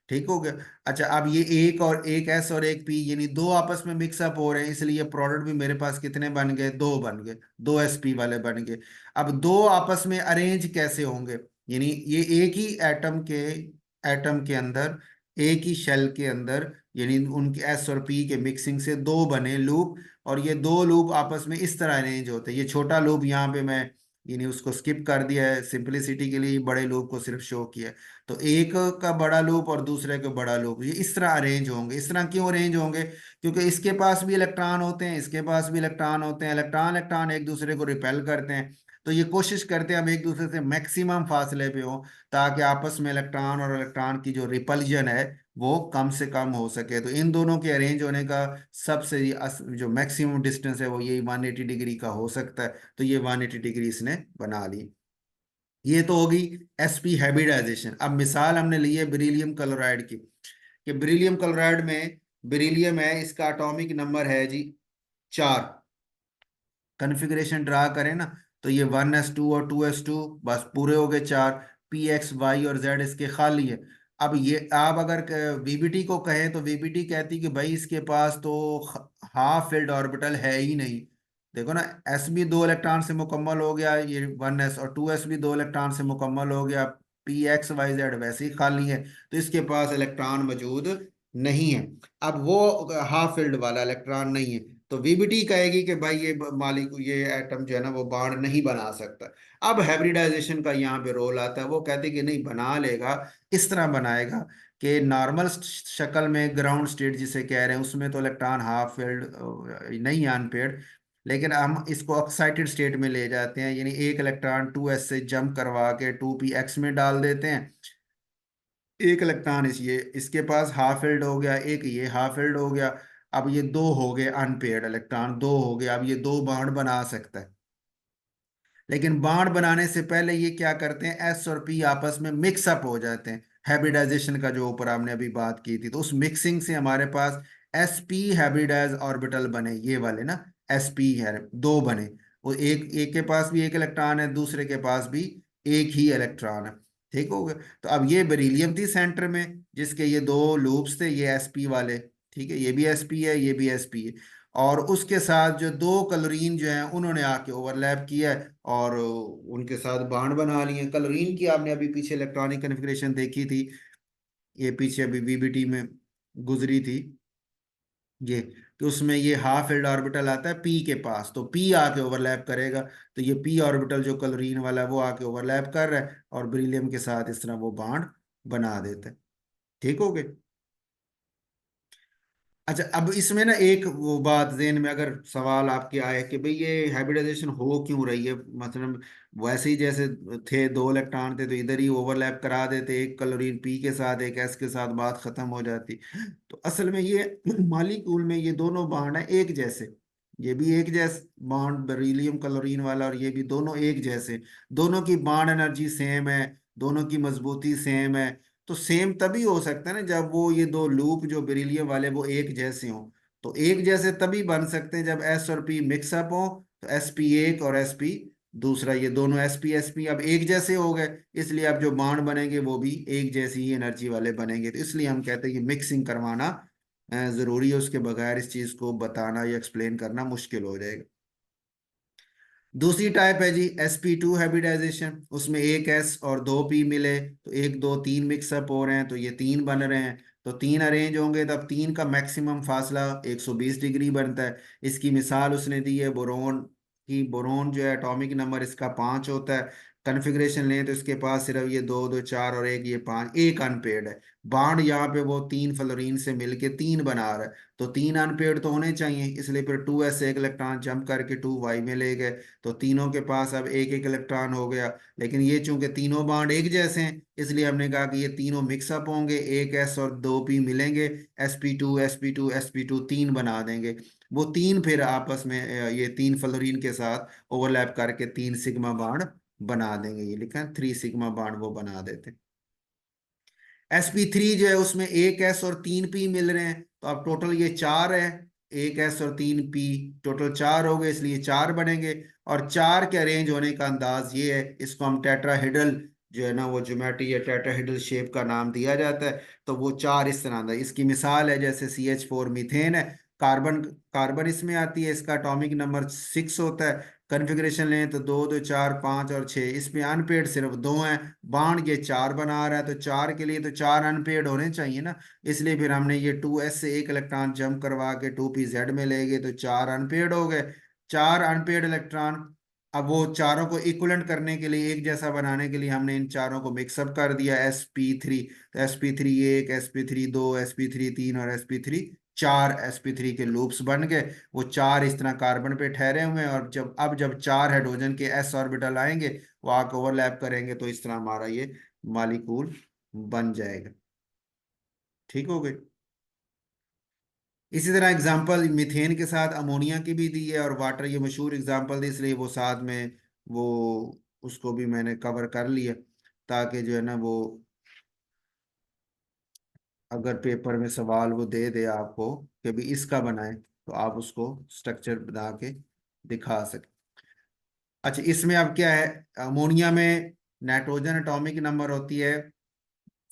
ठीक हो गया। अच्छा, अब ये एक s और एक p यानी दो आपस में मिक्सअप हो रहे हैं, इसलिए प्रोडक्ट भी मेरे पास कितने बन गए, दो बन गए, दो sp वाले बन गए। अब दो आपस में अरेंज कैसे होंगे, यानी ये एक ही एटम के अंदर, एक ही शेल के अंदर, यानी उनके एस और पी के मिक्सिंग से दो बने लूप। और ये दो लूप आपस में इस तरह अरेंज होते हैं। ये छोटा लूप यहाँ पे मैं यानी उसको स्किप कर दिया है सिंपलिसिटी के लिए, बड़े लूप को सिर्फ शो किया है। तो एक का बड़ा लूप और दूसरे का बड़ा लूप, ये इस तरह अरेंज होंगे। इस तरह क्यों अरेंज होंगे, क्योंकि इसके पास भी इलेक्ट्रॉन होते हैं, इसके पास भी इलेक्ट्रॉन होते हैं, इलेक्ट्रॉन इलेक्ट्रॉन एक दूसरे को रिपेल करते हैं। तो ये कोशिश करते हैं हम एक दूसरे से मैक्सिमम फासले पे हो, ताकि आपस में इलेक्ट्रॉन और इलेक्ट्रॉन की जो रिपल्जन है वो कम से कम हो सके। तो इन दोनों के अरेंज होने का सबसे जो मैक्सिमम डिस्टेंस है वो यही 180 डिग्री का हो सकता है। तो ये 180 डिग्री इसने बना ली। ये तो होगी sp हाइब्रिडाइजेशन। अब मिसाल हमने ली है बेरिलियम क्लोराइड की, कि बेरिलियम क्लोराइड में बेरिलियम है, इसका एटॉमिक नंबर है जी 4। कन्फिग्रेशन ड्रा करें ना, तो ये 1s2 और 2s2 बस पूरे हो गए 4। पी एक्स वाई और जेड इसके खाली है। अब ये आप अगर वीबीटी को कहें तो वीबीटी कहती कि भाई इसके पास तो हाफ फिल्ड ऑर्बिटल है ही नहीं। देखो ना, एस भी दो इलेक्ट्रॉन से मुकम्मल हो गया, ये 1s, और 2s भी दो इलेक्ट्रॉन से मुकम्मल हो गया। पी एक्स वाई जेड वैसे ही खाली है, तो इसके पास इलेक्ट्रॉन मौजूद नहीं है। अब वो हाफ फील्ड वाला इलेक्ट्रॉन नहीं है, तो वीबीटी कहेगी कि भाई ये मालिक ये एटम जो है ना वो बॉन्ड नहीं बना सकता। अब हाइब्रिडाइजेशन का यहाँ पे रोल आता है, वो कहते कि नहीं बना लेगा, इस तरह बनाएगा कि नॉर्मल शक्ल में ग्राउंड स्टेट जिसे कह रहे हैं उसमें तो इलेक्ट्रॉन हाफ फील्ड नहीं है, अनपेयर्ड। लेकिन हम इसको एक्साइटेड स्टेट में ले जाते हैं, यानी एक इलेक्ट्रॉन 2s से जंप करवा के 2p में डाल देते हैं। एक इलेक्ट्रॉन इस ये इसके पास हाफ फील्ड हो गया, एक ये हाफ फील्ड हो गया। अब ये दो हो गए अनपेयर्ड इलेक्ट्रॉन, दो हो गए, अब ये दो बॉन्ड बना सकता है। लेकिन बॉन्ड बनाने से पहले ये क्या करते हैं, एस और पी आपस में मिक्स अप हो जाते हैं। हाइब्रिडाइजेशन का जो ऊपर हमने अभी बात की थी, तो उस मिक्सिंग से हमारे पास एस पी हाइब्रिडाइज ऑर्बिटल बने, ये वाले ना, एस पी है, दो बने। वो एक एक के पास भी एक इलेक्ट्रॉन है, दूसरे के पास भी एक ही इलेक्ट्रॉन है। ठीक हो गया। तो अब ये बेरिलियम थी सेंटर में, जिसके ये दो लूप्स थे, ये एस पी वाले। ठीक है, ये भी एस पी है, ये भी एस पी है। और उसके साथ जो दो क्लोरीन जो है उन्होंने आके ओवरलैप किया है और उनके साथ बॉन्ड बना लिए। क्लोरीन की आपने अभी पीछे इलेक्ट्रॉनिक कन्फिग्रेशन देखी थी, ये पीछे अभी वीबीटी में गुजरी थी ये, कि उसमें ये हाफ फील्ड ऑर्बिटल आता है पी के पास, तो पी आके ओवरलैप करेगा। तो ये पी ऑर्बिटल जो क्लोरीन वाला है वो आके ओवरलैप कर रहा है और बेरिलियम के साथ इस तरह वो बॉन्ड बना देता है। ठीक हो गए। अच्छा, अब इसमें ना एक वो बात ज़हन में अगर सवाल आपके आए कि भाई ये हाइब्रिडाइजेशन हो क्यों रही है, मतलब वैसे ही जैसे थे दो इलेक्ट्रॉन थे तो इधर ही ओवरलैप करा देते, एक क्लोरीन पी के साथ एक एस के साथ, बात खत्म हो जाती। तो असल में ये मॉलिक्यूल में ये दोनों बॉन्ड है एक जैसे, ये भी एक जैसे बॉन्ड बेरिलियम क्लोरीन वाला और ये भी दोनों एक जैसे, दोनों की बॉन्ड एनर्जी सेम है, दोनों की मजबूती सेम है। तो सेम तभी हो सकता है ना जब वो ये दो लूप जो बेरिलियम वाले वो एक जैसे हों। तो एक जैसे तभी बन सकते हैं जब एस और पी मिक्सअप हो, तो एस पी एक और एस पी दूसरा, ये दोनों एस पी अब एक जैसे हो गए, इसलिए अब जो बॉन्ड बनेंगे वो भी एक जैसी ही एनर्जी वाले बनेंगे। तो इसलिए हम कहते हैं कि मिक्सिंग करवाना जरूरी है, उसके बगैर इस चीज को बताना या एक्सप्लेन करना मुश्किल हो जाएगा। दूसरी टाइप है जी sp2 हाइब्रिडाइजेशन, उसमें एक s और दो p मिले, तो एक दो तीन मिक्सअप हो रहे हैं तो ये तीन बन रहे हैं। तो तीन अरेंज होंगे तब तीन का मैक्सिमम फासला 120 डिग्री बनता है। इसकी मिसाल उसने दी है बोरोन की, बोरोन जो है एटॉमिक नंबर इसका 5 होता है। कन्फिग्रेशन लें तो इसके पास सिर्फ ये दो दो चार और एक ये पांच, एक अनपेड है। बॉन्ड यहाँ पे वो तीन फ्लोरीन से मिलके तीन बना रहा है, तो तीन अनपेड तो होने चाहिए, इसलिए फिर 2s से एक इलेक्ट्रॉन जंप करके 2y में ले गए, तो तीनों के पास अब एक एक इलेक्ट्रॉन हो गया। लेकिन ये चूंकि तीनों बॉन्ड एक जैसे हैं, इसलिए हमने कहा कि ये तीनों मिक्सअप होंगे, एक एस और दो पी मिलेंगे, sp2 तीन बना देंगे। वो तीन फिर आपस में ये तीन फ्लोरीन के साथ ओवरलैप करके तीन सिग्मा बॉन्ड बना देंगे, ये लिखा है 3 सिग्मा बॉन्ड वो बना देते हैं। sp3 जो है उसमें एक एस और तीन पी मिल रहे हैं, तो अब टोटल ये चार है, एक एस और तीन पी, टोटल चार हो गए, इसलिए चार बनेंगे। और चार के अरेंज होने का अंदाज ये है, इसको हम टेट्राहेड्रल जो है ना वो ज्योमेट्री या टेट्राहेड्रल शेप का नाम दिया जाता है। तो वो चार इस तरह का, इसकी मिसाल है जैसे CH4 मीथेन है, कार्बन कार्बन इसमें आती है, इसका एटॉमिक नंबर 6 होता है। कन्फिग्रेशन लें तो दो दो चार पाँच और छः, इसमें अनपेड सिर्फ दो हैं, बाण ये चार बना रहा है, तो चार के लिए तो चार अनपेड होने चाहिए ना, इसलिए फिर हमने ये 2s से एक इलेक्ट्रॉन जंप करवा के 2p में ले गए, तो चार अनपेड हो गए। चार अनपेड इलेक्ट्रॉन, अब वो चारों को इक्वलेंट करने के लिए, एक जैसा बनाने के लिए हमने इन चारों को मिक्सअप कर दिया sp3। तो sp3 एक, sp3 दो, sp3 तीन और sp3 चार, sp3 के लूप्स बन गए। वो चार इस तरह कार्बन पे ठहरे हुए हैं, और जब चार हाइड्रोजन के s ऑर्बिटल आएंगे वो आके ओवरलैप करेंगे, तो इस तरह हमारा ये मॉलिक्यूल बन जाएगा। ठीक हो गए। इसी तरह एग्जांपल मीथेन के साथ अमोनिया की भी दी है, और वाटर ये मशहूर एग्जांपल दी, इसलिए वो साथ में वो उसको भी मैंने कवर कर लिया, ताकि जो है ना वो अगर पेपर में सवाल वो दे दे आपको कि भी इसका बनाए, तो आप उसको स्ट्रक्चर बना के दिखा सके। अच्छा, इसमें अब क्या है, अमोनिया में नाइट्रोजन एटॉमिक नंबर होती है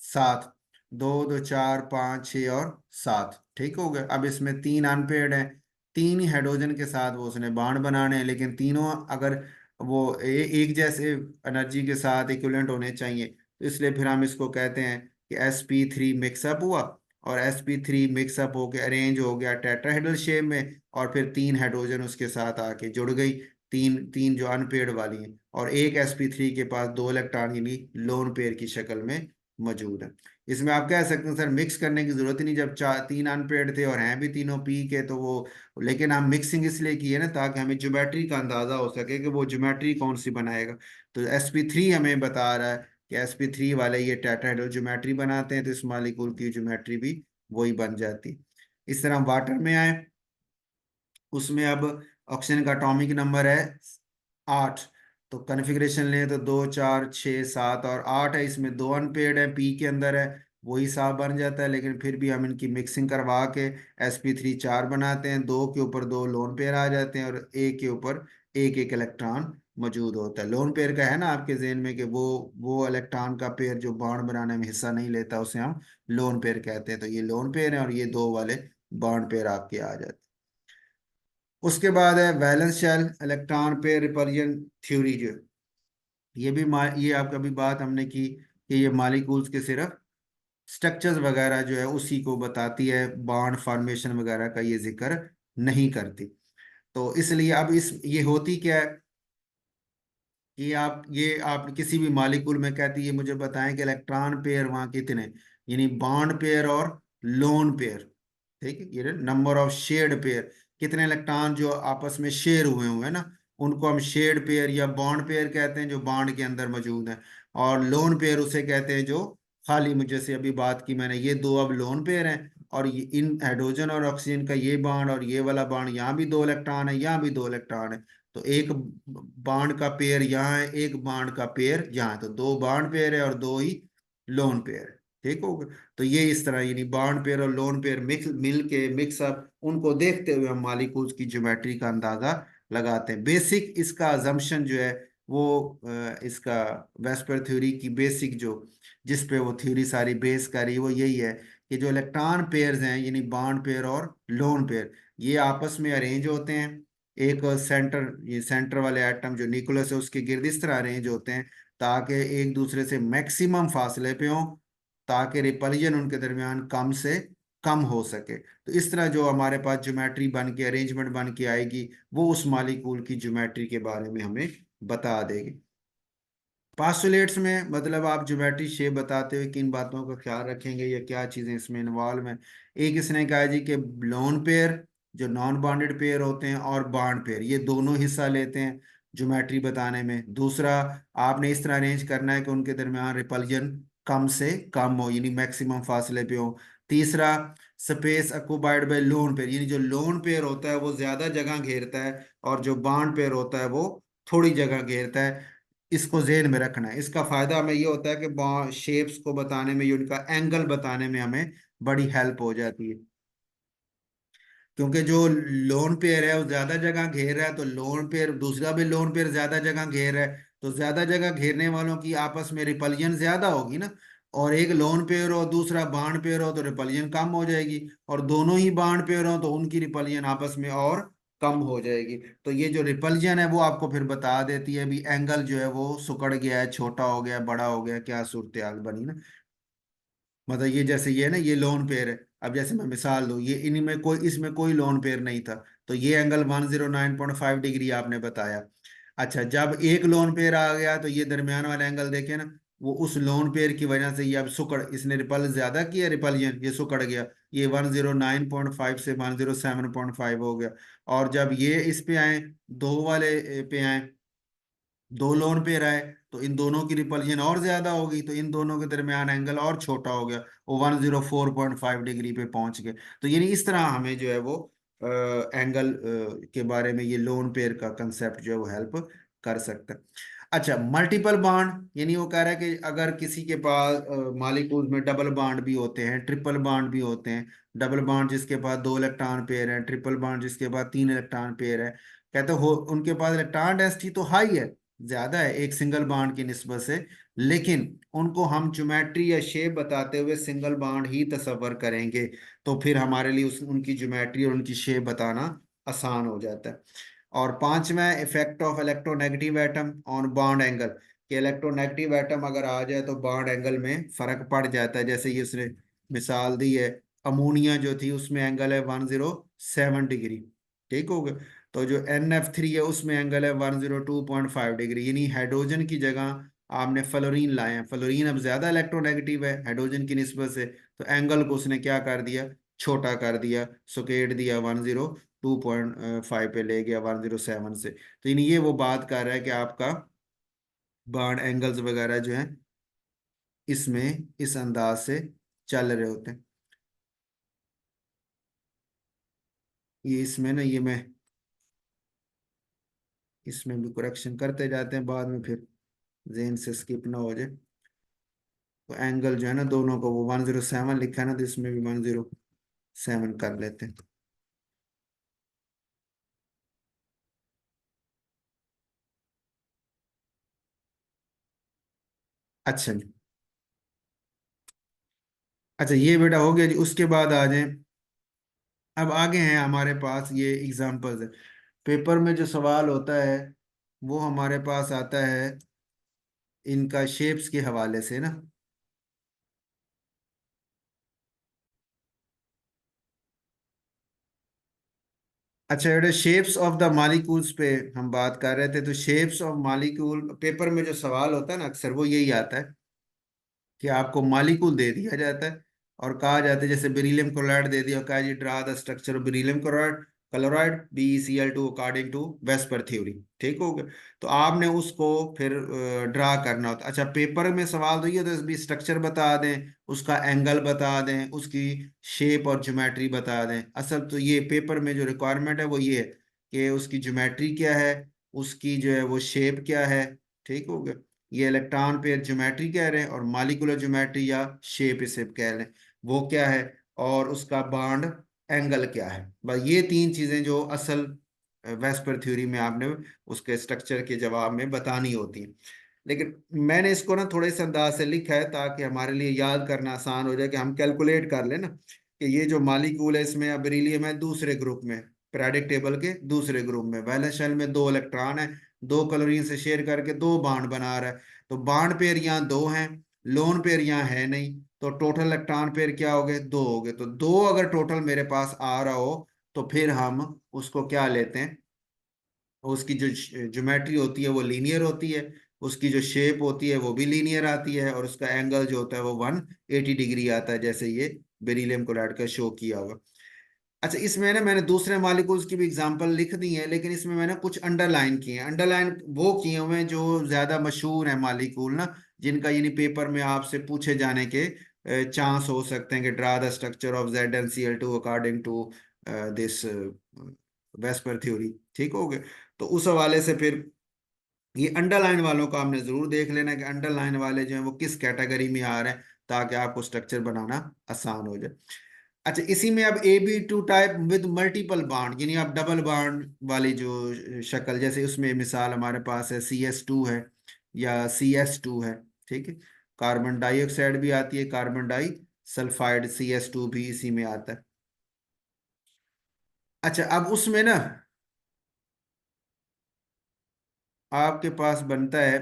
7, दो दो चार पाँच छः और 7। ठीक हो गया। अब इसमें तीन अनपेड हैं, तीन ही हाइड्रोजन के साथ वो उसने बाण बनाने हैं, लेकिन तीनों अगर वो एक जैसे एनर्जी के साथ इक्विवेलेंट होने चाहिए, तो इसलिए फिर हम इसको कहते हैं कि sp3 मिक्सअप हुआ, और sp3 मिक्सअप होके अरेंज हो गया टेट्राहेड्रल शेप में, और फिर 3 हाइड्रोजन उसके साथ आके जुड़ गई, तीन तीन जो अनपेयर्ड वाली हैं, और एक sp3 के पास 2 इलेक्ट्रॉन यानी लोन पेयर की शक्ल में मौजूद है। इसमें आप कह सकते हैं सर मिक्स करने की जरूरत ही नहीं, जब चार तीन अनपेयर्ड थे और हैं भी तीनों पी के, तो वो, लेकिन हम मिक्सिंग इसलिए की है ना ताकि हमें ज्योमेट्री का अंदाजा हो सके कि वो ज्योमेट्री कौन सी बनाएगा। तो sp3 हमें बता रहा है कि sp3 वाले ये टेट्राहेड्रल ज्योमेट्री बनाते हैं, तो इस मॉलिक्यूल की ज्योमेट्री भी वही बन जाती। इस तरह वाटर में आए, उसमें अब ऑक्सीजन का एटॉमिक नंबर है 8। तो कन्फिग्रेशन लें तो 2 4 6 7 और 8 है, इसमें 2 अनपेयर्ड है, पी के अंदर है, वही साफ बन जाता है, लेकिन फिर भी हम इनकी मिक्सिंग करवा के sp3 4 बनाते हैं, 2 के ऊपर 2 लोन पेयर आ जाते हैं, और एक के ऊपर एक एक इलेक्ट्रॉन मौजूद होता है। लोन पेयर का है ना आपके जहन में कि वो इलेक्ट्रॉन का पेयर जो बॉन्ड बनाने में हिस्सा नहीं लेता, उसे हम लोन पेयर कहते हैं। तो ये लोन पेयर है, और ये दो वाले बॉन्ड पेयर आपके आ जाते हैं। उसके बाद है valence shell electron pair repulsion theory, जो ये भी ये आपका भी बात हमने की कि ये मॉलिक्यूल्स के सिर्फ स्ट्रक्चर्स वगैरह जो है उसी को बताती है, बॉन्ड फॉर्मेशन वगैरह का ये जिक्र नहीं करती। तो इसलिए अब इस ये होती क्या है कि आप किसी भी मॉलिक्यूल में कहती है ये मुझे बताएं कि इलेक्ट्रॉन पेयर वहां कितने, यानी बॉन्ड पेयर और लोन पेयर, ठीक है, ये नंबर ऑफ शेयर्ड पेयर, कितने इलेक्ट्रॉन जो आपस में शेयर हुए हुए हैं ना, उनको हम शेयर्ड पेयर या बॉन्ड पेयर कहते हैं, जो बॉन्ड के अंदर मौजूद है। और लोन पेयर उसे कहते हैं जो खाली, मुझे से अभी बात की मैंने, ये दो अब लोन पेयर हैं, और इन हाइड्रोजन और ऑक्सीजन का ये बॉन्ड और ये वाला बॉन्ड, यहाँ भी 2 इलेक्ट्रॉन है, यहाँ भी 2 इलेक्ट्रॉन है। तो एक बॉन्ड का पेयर यहाँ है, एक बॉन्ड का पेयर यहाँ है, तो 2 बॉन्ड पेयर है और 2 ही लोन पेयर है। ठीक होगा। तो ये इस तरह यानी बॉन्ड पेयर और लोन पेयर मिल के मिक्सअप, उनको देखते हुए हम मॉलिक्यूल्स की ज्योमेट्री का अंदाजा लगाते हैं। बेसिक इसका अजम्पशन जो है वो इसका वेस्पर थ्योरी की बेसिक जो, जिस पे वो थ्योरी सारी बेस करी, वो यही है कि जो इलेक्ट्रॉन पेयर्स हैं यानी बॉन्ड पेयर और लोन पेयर, ये आपस में अरेंज होते हैं। एक सेंटर, ये सेंटर वाले एटम जो न्यूक्लियस है उसके गिर्द इस तरह अरेंज होते हैं ताकि एक दूसरे से मैक्सिमम फासले पे हों, ताकि रिपल्जन उनके दरमियान कम से कम हो सके। तो इस तरह जो हमारे पास ज्योमेट्री बन के, अरेंजमेंट बन के आएगी, वो उस मॉलिक्यूल की ज्योमेट्री के बारे में हमें बता देगी। पास्टुलेट्स में मतलब आप ज्योमेट्री शेप बताते हुए किन बातों का ख्याल रखेंगे या क्या चीजें इसमें इन्वॉल्व हैं। एक इसने कहा जी कि लोन पेयर, जो नॉन बॉन्डेड पेयर होते हैं, और बॉन्ड पेयर, ये दोनों हिस्सा लेते हैं ज्योमेट्री बताने में। दूसरा, आपने इस तरह अरेंज करना है कि उनके दरमियान रिपल्जन कम से कम हो, यानी मैक्सिमम फासले पे हो। तीसरा, space occupied by lone pair, यानी जो लोन पेयर होता है वो ज्यादा जगह घेरता है, और जो बॉन्ड पेयर होता है वो थोड़ी जगह घेरता है। इसको जेहन में रखना है। इसका फायदा हमें ये होता है कि शेप्स को बताने में, उनका एंगल बताने में हमें बड़ी हेल्प हो जाती है। क्योंकि जो लोन पेयर है वो ज्यादा जगह घेर रहा है, तो लोन पेयर, दूसरा भी लोन पेयर ज्यादा जगह घेर रहा है, तो ज्यादा जगह घेरने वालों की आपस में रिपल्जन ज्यादा होगी ना। और एक लोन पेयर हो दूसरा बॉन्ड पेयर हो तो रिपल्जन कम हो जाएगी, और दोनों ही बॉन्ड पेयर हो तो उनकी रिपल्जन आपस में और कम हो जाएगी। तो ये जो रिपल्जन है वो आपको फिर बता देती है भी एंगल जो है वो सिकुड़ गया है, छोटा हो गया, बड़ा हो गया, क्या सूरत हाल बनी ना। मतलब ये जैसे ये है ना, ये लोन पेयर है, अब जैसे मैं मिसाल दूं, ये इनमें कोई, इसमें कोई लोन पेयर नहीं था, तो ये एंगल 109.5 डिग्री आपने बताया। अच्छा, जब एक लोन पेयर आ गया तो ये दरमियान वाला एंगल देखे ना, वो उस लोन पेयर की वजह से ये अब सुकड़, इसने रिपल ज्यादा किया, रिपल्जन ये सुकड़ गया, ये 109.5 से 107.5 हो गया। और जब ये इस पे आए, दो वाले पे आए, दो लोन पेयर आए, तो इन दोनों की रिपल्जन और ज्यादा होगी, तो इन दोनों के दरमियान एंगल और छोटा हो गया, वो 104.5 डिग्री पे पहुंच गए। तो यानी इस तरह हमें जो है वो एंगल के बारे में ये लोन पेयर का कंसेप्ट जो है वो हेल्प कर सकता है। अच्छा, मल्टीपल बॉन्ड, यानी वो कह रहा है कि अगर किसी के पास मॉलिक्यूल्स में डबल बॉन्ड भी होते हैं, ट्रिपल बॉन्ड भी होते हैं, डबल बॉन्ड जिसके पास 2 इलेक्ट्रॉन पेयर है, ट्रिपल बॉन्ड जिसके पास 3 इलेक्ट्रॉन पेयर है, कहते हो उनके पास इलेक्ट्रॉन डेंसिटी तो हाई है, ज्यादा है एक सिंगल बॉन्ड की निस्बत से, लेकिन उनको हम ज्योमेट्री या शेप बताते हुए सिंगल बॉन्ड ही तस्वर करेंगे, तो फिर हमारे लिए उनकी ज्योमेट्री और उनकी शेप बताना आसान हो जाता है। और पांचवा, effect of electronegative atom on bond angle, कि इलेक्ट्रोनेगेटिव एटम अगर आ जाए तो बॉन्ड एंगल में फर्क पड़ जाता है। जैसे ये उसने मिसाल दी है अमोनिया जो थी उसमें एंगल है 107 डिग्री। ठीक हो गया। तो जो NF3 है उसमें एंगल है 102.5 डिग्री, यानी हाइड्रोजन की जगह आपने फ्लोरीन लाए हैं। फ्लोरीन अब ज्यादा इलेक्ट्रोनेगेटिव है हाइड्रोजन की निस्बत से, तो एंगल को उसने क्या कर दिया, छोटा कर दिया, सुकेट दिया, 102.5 पे ले गया 107 से। तो यानी ये वो बात कर रहा है कि आपका बॉन्ड एंगल्स वगैरह जो है इसमें इस अंदाज से चल रहे होते हैं। ये इसमें ना, ये मैं इसमें भी करेक्शन करते जाते हैं बाद में, फिर जेन से स्किप ना हो जाए। तो एंगल जो है ना दोनों को, वो 107 लिखा है ना, तो इसमें भी 107 कर लेते हैं। अच्छा जी। अच्छा ये बेटा हो गया जी। उसके बाद आ जाए, अब आगे हैं हमारे पास ये एग्जांपल्स है। पेपर में जो सवाल होता है वो हमारे पास आता है इनका शेप्स के हवाले से ना। अच्छा बेटा, शेप्स ऑफ द मॉलिक्यूल्स पे हम बात कर रहे थे। तो शेप्स ऑफ मॉलिक्यूल पेपर में जो सवाल होता है ना, अक्सर वो यही आता है कि आपको मॉलिक्यूल दे दिया जाता है और कहा जाता है, जैसे बेरिलियम क्लोराइड दे दिया, कहा जी draw the structure of beryllium chloride chloride BeCl2 according to VSEPR theory. ठीक हो गया। तो आपने उसको फिर ड्रा करना होता है। अच्छा पेपर में सवाल तो ये, तो भी स्ट्रक्चर बता दें, उसका एंगल बता दें, उसकी शेप और ज्योमेट्री बता दें। असल तो ये पेपर में जो रिक्वायरमेंट है वो ये है कि उसकी ज्योमेट्री क्या है, उसकी जो है वो शेप क्या है। ठीक हो गया। ये इलेक्ट्रॉन पेयर ज्योमेट्री कह रहे हैं, और मॉलिक्यूलर ज्योमेट्री या शेप इसे कह रहे हैं, वो क्या है, और उसका बॉन्ड एंगल क्या है। बस ये तीन चीजें जो असल वेस्पर थ्योरी में आपने उसके स्ट्रक्चर के जवाब में बतानी होती हैं। लेकिन मैंने इसको ना थोड़े से अंदाज से लिखा है ताकि हमारे लिए याद करना आसान हो जाए, कि हम कैलकुलेट कर लें ना कि ये जो मॉलिक्यूल है इसमें अब बेरिलियम है दूसरे ग्रुप में, पीरियोडिक टेबल के दूसरे ग्रुप में, वैलेंस शेल में दो इलेक्ट्रॉन है, दो क्लोरीन से शेयर करके दो बॉन्ड बना रहा है। तो बॉन्ड पेयर यहाँ दो हैं, लोन पेयर यहाँ है नहीं, तो टोटल इलेक्ट्रॉन पेयर क्या हो गए, दो हो गए। तो दो अगर टोटल मेरे पास आ रहा हो तो फिर हम उसको क्या लेते हैं, उसकी जो ज्योमेट्री होती है वो लीनियर होती है, उसकी जो शेप होती है वो भी लीनियर आती है, और उसका एंगल जो होता है वो 180 डिग्री आता है, जैसे ये बेरिलियम क्लोराइड का शो किया हुआ। अच्छा इसमें ना मैंने दूसरे मॉलिक्यूल्स की भी एग्जांपल लिख दी है, लेकिन इसमें मैंने कुछ अंडरलाइन किए हैं। अंडरलाइन वो किए हुए हैं जो ज्यादा मशहूर है मॉलिक्यूल ना, जिनका यानी पेपर में आपसे पूछे जाने के चांस हो सकते हैं, कि draw the structure of ZnCl2 according to this VSEPR theory. ठीक हो गए। तो उस हवाले से फिर ये अंडरलाइन वालों का हमने जरूर देख लेना कि अंडरलाइन वाले जो है वो किस कैटेगरी में आ रहे हैं, ताकि आपको स्ट्रक्चर बनाना आसान हो जाए। अच्छा इसी में अब AB2 type with multiple bond, यानी आप डबल बॉन्ड वाली जो शक्ल, जैसे उसमें मिसाल हमारे पास है CS2 है या CS2 है। ठीक है। कार्बन डाइऑक्साइड भी आती है, कार्बन डाई सल्फाइड CS2 भी इसी में आता है। अच्छा अब उसमें ना आपके पास बनता है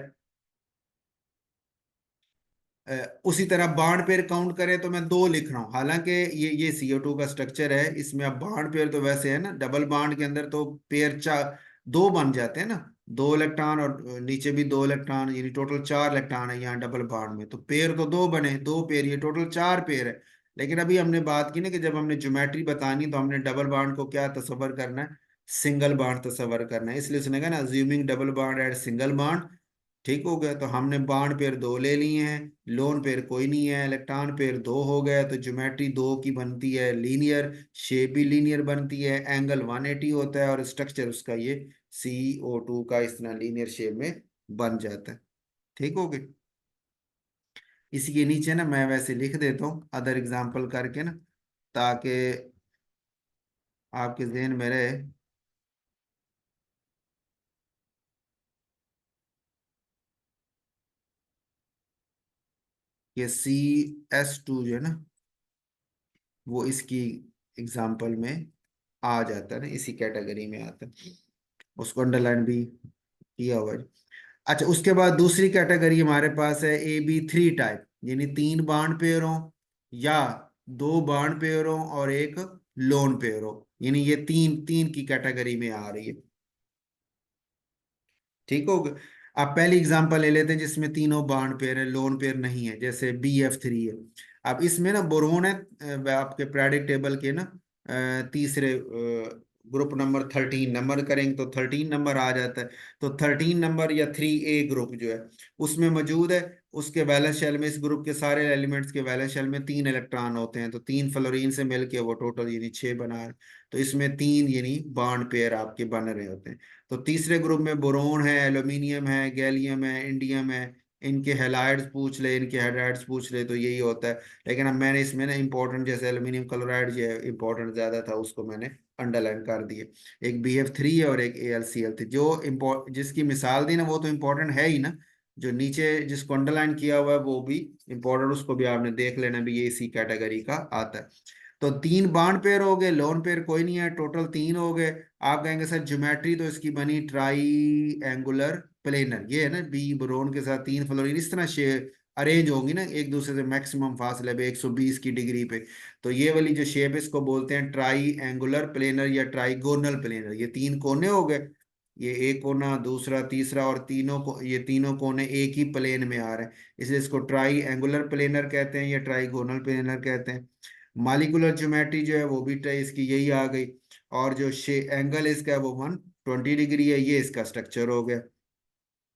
उसी तरह बाण पेयर काउंट करें तो मैं दो लिख रहा हूं, हालांकि ये CO2 का स्ट्रक्चर है, इसमें अब बाण पेयर तो वैसे है ना, डबल बाण के अंदर तो पेयर चार दो बन जाते हैं ना, दो इलेक्ट्रॉन और नीचे भी दो इलेक्ट्रॉन, यानी टोटल चार इलेक्ट्रॉन है यहाँ डबल बाण में। तो पेयर तो दो बने, दो पेयर, ये टोटल चार पेयर है। लेकिन अभी हमने बात की ना कि जब हमने ज्योमेट्री बतानी तो हमने डबल बाण को क्या तस्वर करना है, सिंगल बाण तस्वर करना है। इसलिए उसने कहा ना अज्यूमिंग डबल बाण एट सिंगल बाण। ठीक हो गया। तो हमने बाण पेयर दो ले लिए हैं, लोन पेयर कोई नहीं है, इलेक्ट्रॉन पेयर दो हो गया, तो ज्योमेट्री दो की बनती है लीनियर, शेप भी लीनियर बनती है, एंगल 180 होता है, और स्ट्रक्चर उसका ये CO2 का इस तरह लीनियर शेप में बन जाता है। ठीक हो गया। इसी के नीचे ना मैं वैसे लिख देता हूँ अदर एग्जाम्पल करके ना, ताकि आपके जहन में रहे। ये CS2 जो है ना वो इसकी एग्जाम्पल में आ जाता है ना, इसी कैटेगरी में आता है, उसको अंडरलाइन भी किया हुआ है। अच्छा उसके बाद दूसरी कैटेगरी हमारे पास है AB3 टाइप, यानी तीन बॉन्ड पेयर हो या दो बॉन्ड पेयर हो और एक लोन पेयर हो, यानी ये तीन तीन की कैटेगरी में आ रही है। ठीक हो गया। आप पहली एग्जांपल ले लेते हैं जिसमें तीनों बॉन्ड पेयर है, लोन पेयर नहीं है, जैसे BF3 है। अब इसमें ना बोरोन है, आपके पीरियोडिक टेबल के ना तीसरे ग्रुप नंबर 13 नंबर करेंगे तो 13 नंबर आ जाता है। तो 13 नंबर या 3A ग्रुप जो है उसमें मौजूद है। उसके वैलेंस शेल में, इस ग्रुप के सारे एलिमेंट्स के वैलेंस शेल में 3 इलेक्ट्रॉन होते हैं, तो 3 फ्लोरीन से मिलके वो टोटल यानी 6 बना है। तो इसमें तीन यानी बॉन्ड पेयर आपके बन रहे होते हैं। तो तीसरे ग्रुप में बोरोन है, एल्यूमिनियम है, गैलियम है, इंडियम है। इनके हैलाइड्स पूछ ले, इनके हाइड्राइड्स पूछ ले, तो यही होता है। लेकिन अब मैंने इसमें ना इंपॉर्टेंट, जैसे एल्यूमिनियम क्लोराइड जो है इंपॉर्टेंट ज्यादा था, उसको मैंने अंडरलाइन कर दिए। एक BF3 है और एक AlCl थी। जो इम्पोर्ट जिसकी मिसाल दी ना वो तो इम्पोर्टेंट है ही ना। जो नीचे जिसको अंडरलाइन किया हुआ है वो भी इम्पोर्टेंट, उसको भी आपने देख लेना भी, ये इसी कैटेगरी का आता है। तो तीन बॉन्ड पेयर हो गए, लोन पेयर कोई नहीं है, टोटल तीन हो गए। आप कहेंगे सर ज्योमेट्री तो इसकी बनी ट्राई एंगुलर प्लेनर, ये है ना, बी बोरोन के साथ तीन फ्लोरीन इस तरह शेप अरेंज होंगी ना एक दूसरे से मैक्सिमम फासले पे 120 की डिग्री पे। तो ये वाली जो शेप इसको बोलते हैं ट्राई एंगुलर प्लेनर या ट्राइगोनल प्लेनर। ये तीन कोने हो गए, ये एक कोना, दूसरा, तीसरा, और तीनों को, ये तीनों कोने एक ही प्लेन में आ रहे हैं, इसलिए इसको ट्राई एंगुलर प्लेनर कहते हैं या ट्राइगोनल प्लेनर कहते हैं। मालिकुलर ज्योमेट्री जो है वो भी इसकी यही आ गई। और जो शे एंगल इसका है वो 120 डिग्री है, ये इसका स्ट्रक्चर हो गया।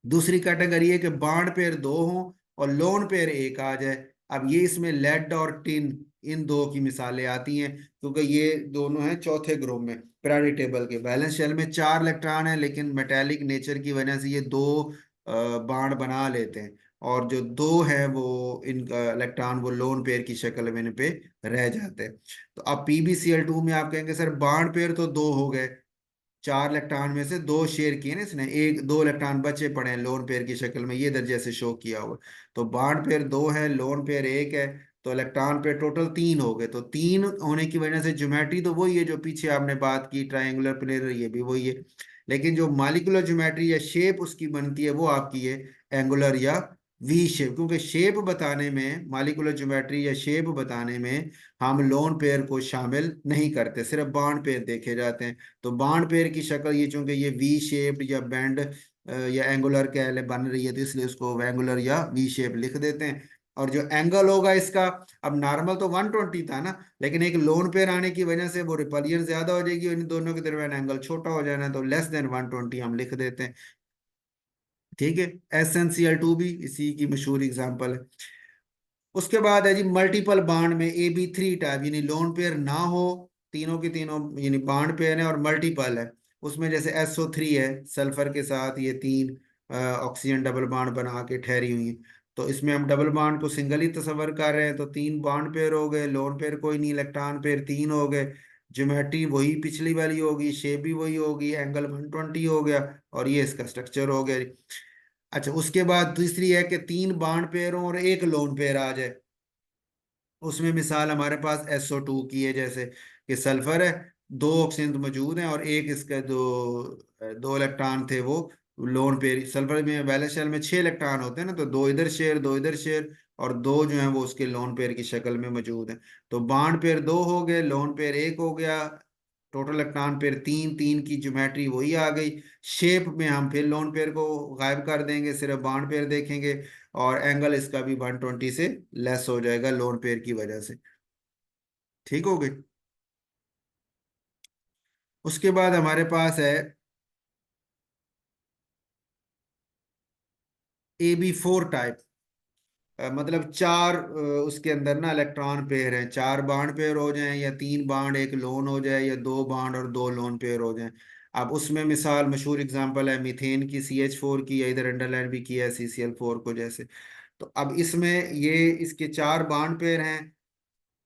दूसरी कैटेगरी है कि बॉन्ड पेयर दो हों और लोन पेयर एक आ जाए। अब ये इसमें लेड और टिन, इन दो की मिसालें आती हैं, क्योंकि ये दोनों हैं चौथे ग्रुप में पीरियोडिक टेबल के। वैलेंस शेल में 4 इलेक्ट्रॉन है, लेकिन मेटेलिक नेचर की वजह से ये दो बॉन्ड बना लेते हैं, और जो दो है वो इनका इलेक्ट्रॉन वो लोन पेयर की शक्ल में इन पे रह जाते हैं। तो अब PbCl2 में आप कहेंगे सर बॉन्ड पेयर तो दो हो गए, 4 इलेक्ट्रॉन में से दो शेयर किए ना इसने, एक दो इलेक्ट्रॉन बचे पड़े हैं लोन पेयर की शक्ल में, ये इधर जैसे शो किया हुआ। तो बॉन्ड पेयर दो है, लोन पेयर एक है, तो इलेक्ट्रॉन पेयर टोटल तीन हो गए। तो तीन होने की वजह से ज्योमेट्री तो वही है जो पीछे आपने बात की ट्रायंगुलर प्लेनर, ये भी वही है। लेकिन जो मालिकुलर ज्योमेट्री या शेप उसकी बनती है वो आपकी है एंगुलर या V शेप, क्योंकि शेप बताने में, मालिकुलर ज्योमेट्री या शेप बताने में हम लोन पेयर को शामिल नहीं करते, सिर्फ बॉन्ड पेयर देखे जाते हैं। तो बॉन्ड पेयर की शक्ल ये, चूंकि ये V शेप या बैंड या एंगुलर कह बन रही है, तो इसलिए उसको एंगुलर या V शेप लिख देते हैं। और जो एंगल होगा इसका, अब नॉर्मल तो 120 था ना, लेकिन एक लोन पेयर आने की वजह से वो रिपलियन ज्यादा हो जाएगी, इन दोनों के दरमियान एंगल छोटा हो जाना है, तो लेस देन 120 हम लिख देते हैं। ठीक है। SnCl2 भी इसी की मशहूर एग्जांपल है। उसके बाद है जी मल्टीपल बॉन्ड में AB3 टाइप, यानी लोन पेयर ना हो, तीनों के तीनों यानी बॉन्ड पेयर है और मल्टीपल है। उसमें जैसे SO3 है, सल्फर के साथ ये तीन ऑक्सीजन डबल बॉन्ड बना के ठहरी हुई है। तो इसमें हम डबल बॉन्ड को सिंगल ही तस्वर कर रहे हैं, तो तीन बॉन्ड पेयर हो गए, लोन पेयर कोई नहीं, इलेक्ट्रॉन पेयर तीन हो गए। ज्योमेट्री वही पिछली वाली होगी, शेप भी वही होगी, एंगल 120 हो गया, और ये इसका स्ट्रक्चर हो गया। अच्छा, उसके बाद तीसरी है कि तीन बॉन्ड पेयर हो और एक लोन पेयर आ जाए। उसमें मिसाल हमारे पास SO2 की है, जैसे कि सल्फर है, दो ऑक्सीजन तो मौजूद हैं और एक इसका दो दो इलेक्ट्रॉन थे वो लोन पेयर। सल्फर में वैलेंस शेल में 6 इलेक्ट्रॉन होते हैं ना, तो दो इधर शेयर, दो इधर शेयर, और दो जो है वो उसके लोन पेयर की शक्ल में मौजूद है। तो बॉन्ड पेयर दो हो गए, लोन पेयर एक हो गया, टोटल इलेक्ट्रॉन पेयर तीन, तीन की ज्योमेट्री वही आ गई। शेप में हम फिर लोन पेयर को गायब कर देंगे, सिर्फ बॉन्ड पेयर देखेंगे, और एंगल इसका भी 120 से लेस हो जाएगा लोन पेयर की वजह से। ठीक हो गई। उसके बाद हमारे पास है AB4 टाइप। मतलब चार उसके अंदर ना इलेक्ट्रॉन पेयर हैं, चार बॉन्ड पेयर हो जाएं, या तीन बॉन्ड एक लोन हो जाए, या दो बॉन्ड और दो लोन पेयर हो जाएं। अब उसमें मिसाल मशहूर एग्जांपल है मीथेन की, CH4 की, या इधर अंडरलाइन भी किया है CCl4 को जैसे। तो अब इसमें ये इसके चार बॉन्ड पेयर हैं,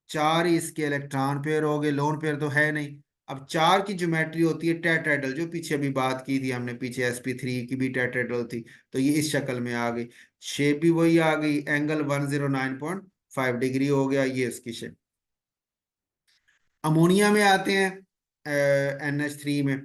चार ही इसके इलेक्ट्रॉन पेयर हो गए, लोन पेयर तो है नहीं। अब चार की ज्योमेट्री होती है टेट्राहेड्रल, जो पीछे अभी बात की थी हमने, पीछे SP3 की भी टेट्राहेड्रल थी। तो ये इस शक्ल में आ गई, शेप भी वही आ गई, एंगल 109.5 डिग्री हो गया, ये उसकी शेप। अमोनिया में आते हैं, NH3 में।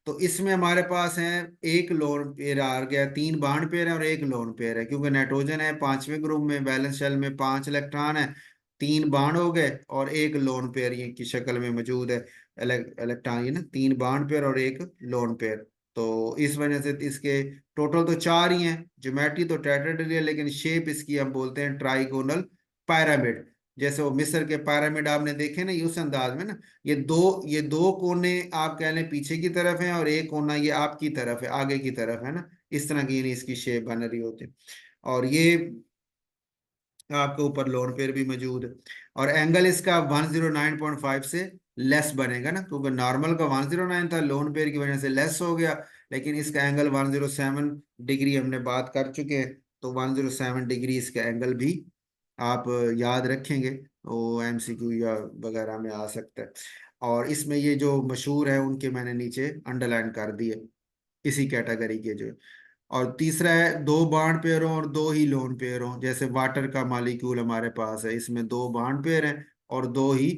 तो इसमें हमारे पास है एक लोन पेयर आ गया, तीन बॉन्ड पेयर है और एक लोन पेयर है, क्योंकि नाइट्रोजन है पांचवें ग्रुप में, बैलेंस शेल में 5 इलेक्ट्रॉन है, तीन बाण हो गए और एक लोन पेयर ये की शक्ल में मौजूद है। इलेक्ट्रॉन ये ना, तीन बाण पेयर और एक लोन पेयर। तो इस वजह से इसके टोटल तो चार ही हैं। ज्योमेट्री तो टेट्राहेड्रल है, लेकिन शेप इसकी हम बोलते हैं ट्राइगोनल पैरामिड। जैसे वो मिस्र के पैरामिड आपने देखे ना, ये उस अंदाज में ना, ये दो कोने आप कह लें पीछे की तरफ हैं, और एक कोना ये आपकी तरफ है, आगे की तरफ है ना। इस तरह की यानी इसकी शेप बन रही होती है। और ये आपके ऊपर लोन पेयर भी मौजूद है। और एंगल इसका 109.5 से लेस बनेगा ना, क्योंकि नॉर्मल का 109 था, लोन पेयर की वजह से लेस हो गया। लेकिन इसका एंगल 107 डिग्री हमने बात कर चुके हैं। तो 107 डिग्री इसका एंगल भी आप याद रखेंगे, वो एमसीक्यू या वगैरह में आ सकता है। और इसमें ये जो मशहूर है उनके मैंने नीचे अंडरलाइन कर दिए, इसी कैटेगरी के जो। और तीसरा है दो बॉन्ड पेयर हों और दो ही लोन पेयर हों। जैसे वाटर का मॉलिक्यूल हमारे पास है, इसमें दो बॉन्ड पेयर हैं और दो ही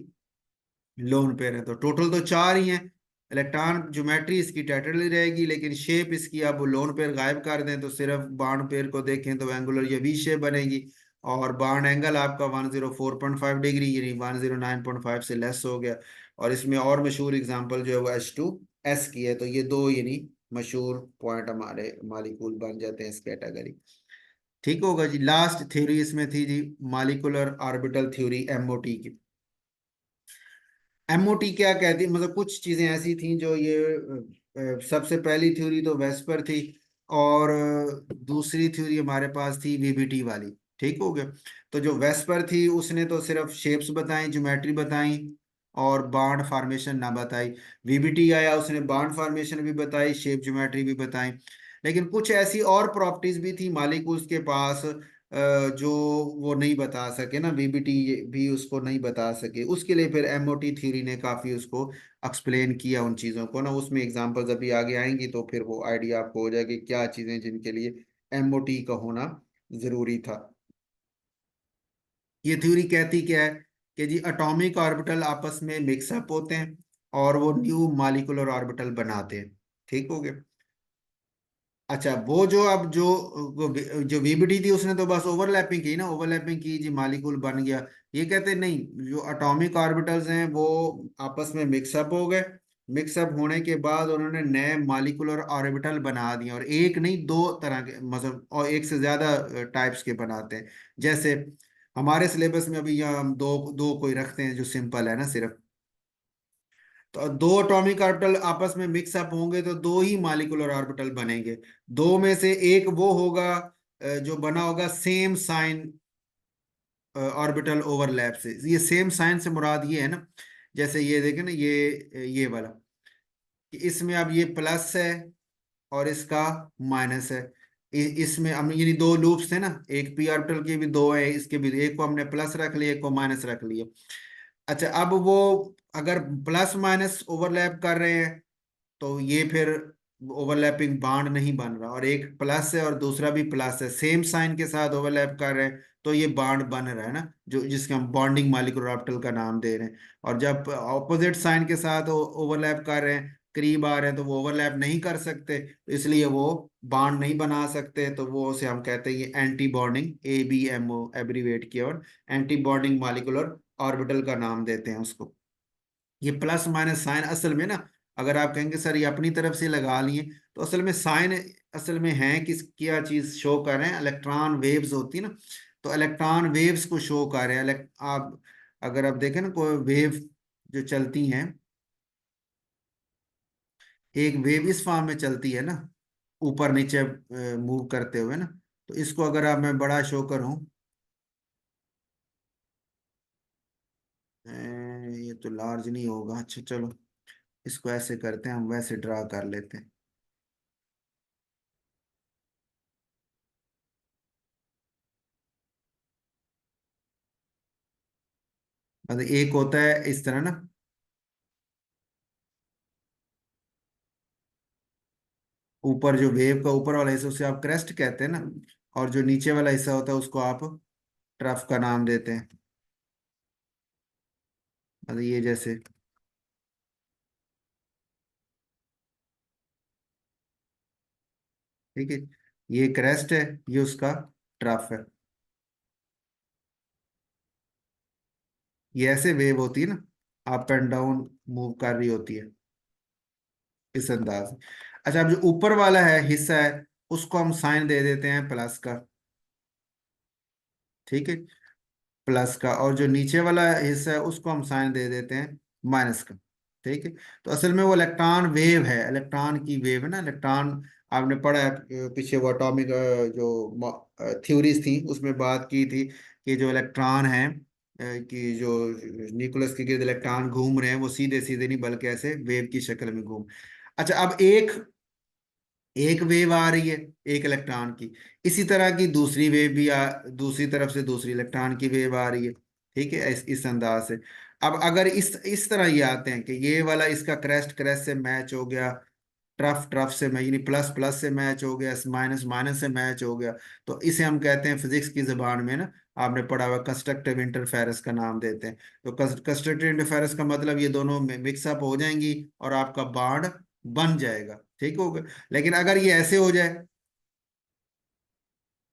लोन पेयर हैं, तो टोटल तो चार ही हैं। इलेक्ट्रॉन ज्योमेट्री इसकी टेट्राहेड्रल रहेगी, लेकिन शेप इसकी अब लोन पेयर गायब कर दें तो सिर्फ बॉन्ड पेयर को देखें तो एंगुलर ये वी शेप बनेगी। और बॉन्ड एंगल आपका 104.5 डिग्री यानी 109.5 से लेस हो गया। और इसमें और मशहूर एग्जांपल जो है वो H2S की है। तो ये दो यानी मशहूर पॉइंट हमारे मॉलिक्यूल बन जाते हैं इस कैटेगरी। ठीक होगा जी। लास्ट थ्योरी इसमें थी जी मॉलिक्यूलर ऑर्बिटल थ्योरी, एमओटी की। एमओटी क्या कहती है, मतलब कुछ चीजें ऐसी थी जो ये सबसे पहली थ्योरी तो वेस्पर थी, और दूसरी थ्योरी हमारे पास थी वीबीटी वाली। ठीक हो गया। तो जो वेस्पर थी उसने तो सिर्फ शेप्स बताई, ज्योमेट्री बताई, और बॉन्ड फॉर्मेशन ना बताई। वीबीटी आया, उसने बॉन्ड फॉर्मेशन भी बताई, शेप ज्योमेट्री भी बताई। लेकिन कुछ ऐसी और प्रॉपर्टीज भी थी मॉलिक्यूल्स के पास जो वो नहीं बता सके ना, बीबीटी भी उसको नहीं बता सके। उसके लिए फिर एमओटी थ्योरी ने काफी उसको एक्सप्लेन किया उन चीजों को ना। उसमें एग्जांपल्स अभी आगे आएंगी तो फिर वो आइडिया आपको हो जाएगी क्या चीजें जिनके लिए एमओटी का होना जरूरी था। ये थ्योरी कहती क्या है कि जी एटॉमिक ऑर्बिटल आपस में मिक्सअप होते हैं और वो न्यू मॉलिक्यूलर ऑर्बिटल बनाते हैं। ठीक हो गया। अच्छा, वो जो अब जो वीबीटी थी उसने तो बस ओवरलैपिंग की ना, ओवरलैपिंग की जी मॉलिक्यूल बन गया। ये कहते हैं नहीं, जो एटॉमिक ऑर्बिटल्स हैं वो आपस में मिक्सअप हो गए। मिक्सअप होने के बाद उन्होंने नए मॉलिक्यूलर ऑर्बिटल बना दिए, और एक नहीं दो तरह के, मतलब और एक से ज्यादा टाइप्स के बनाते हैं। जैसे हमारे सिलेबस में अभी यहाँ हम दो दो कोई रखते हैं जो सिंपल है ना सिर्फ। तो दो एटॉमिक ऑर्बिटल आपस में मिक्सअप होंगे तो दो ही मॉलिक्यूलर ऑर्बिटल बनेंगे। दो में से एक वो होगा जो बना होगा सेम साइन ऑर्बिटल ओवरलैप से। ये सेम साइन से मुराद ये है ना, जैसे ये देखें ना, ये वाला, कि इसमें अब ये प्लस है और इसका माइनस है। इसमें हम यानी दो लूप्स थे ना, एक पी ऑर्बिटल के भी दो है, इसके भी एक को हमने प्लस रख लिया, एक को माइनस रख लिया। अच्छा, अब वो अगर प्लस माइनस ओवरलैप कर रहे हैं तो ये फिर ओवरलैपिंग बाड नहीं बन रहा, और एक प्लस है और दूसरा भी प्लस है, सेम साइन के साथ ओवरलैप कर रहे हैं तो ये बाड बन रहा है ना, जो जिसके हम बॉन्डिंग मॉलिक्यूलर ऑर्बिटल का नाम दे रहे हैं। और जब ऑपोजिट साइन के साथ ओवरलैप कर रहे हैं, करीब आ रहे हैं, तो वो ओवरलैप नहीं कर सकते, तो इसलिए वो बॉन्ड नहीं बना सकते। तो वो उसे हम कहते हैं ये एंटी बॉन्डिंग, ABMO एब्रीवेट किया, और एंटी बॉन्डिंग मॉलिक्यूलर ऑर्बिटल का नाम देते हैं उसको। ये प्लस माइनस साइन असल में ना, अगर आप कहेंगे सर ये अपनी तरफ से लगा लिए, तो असल में साइन असल में है किस क्या चीज शो कर रहे हैं, इलेक्ट्रॉन वेव्स होती है ना। तो इलेक्ट्रॉन वेव्स को शो कर रहे हैं। आप अगर आप देखें ना कोई वेव जो चलती हैं, एक वेव इस फॉर्म में चलती है ना, ऊपर नीचे मूव करते हुए ना। तो इसको अगर आप मैं बड़ा शो करूं, ये तो लार्ज नहीं होगा। अच्छा चलो, इसको ऐसे करते हैं, हम वैसे ड्रा कर लेते हैं। मतलब एक होता है इस तरह ना, ऊपर जो वेव का ऊपर वाला हिस्सा उसे आप क्रेस्ट कहते हैं ना, और जो नीचे वाला हिस्सा होता है उसको आप ट्रफ का नाम देते हैं। मतलब ये जैसे, ठीक है, ये क्रेस्ट है, ये उसका ट्रफ है। ये ऐसे वेव होती है ना, अप एंड डाउन मूव कर रही होती है इस अंदाज से। अच्छा, अब जो ऊपर वाला है हिस्सा है, उसको हम साइन दे देते हैं प्लस का। ठीक है, प्लस का। और जो नीचे वाला हिस्सा है उसको हम साइन दे देते हैं माइनस का। ठीक है। तो असल में वो इलेक्ट्रॉन वेव है, इलेक्ट्रॉन की वेव है ना। इलेक्ट्रॉन आपने पढ़ा है पीछे वो एटॉमिक जो थ्योरीज थी उसमें बात की थी कि जो इलेक्ट्रॉन है कि जो न्यूक्लियस के गिर्द इलेक्ट्रॉन घूम रहे हैं वो सीधे सीधे नहीं बल्कि ऐसे वेव की शक्ल में घूम। अच्छा, अब एक एक वेव आ रही है एक इलेक्ट्रॉन की, इसी तरह की दूसरी वेव भी दूसरी तरफ से दूसरी इलेक्ट्रॉन की वेव आ रही है। ठीक है, इस अंदाज से। अब अगर इस तरह ये आते हैं कि ये वाला इसका क्रेस्ट क्रेस्ट से मैच हो गया, ट्रफ ट्रफ से यानी प्लस प्लस से मैच हो गया, माइनस माइनस से मैच हो गया, तो इसे हम कहते हैं फिजिक्स की जबान में ना, आपने पढ़ा हुआ कंस्ट्रक्टिव इंटरफेरेंस का नाम देते हैं। तो कंस्ट्रक्टिव इंटरफेरेंस का मतलब ये दोनों मिक्सअप हो जाएंगी और आपका बॉन्ड बन जाएगा। ठीक होगा। लेकिन अगर ये ऐसे हो जाए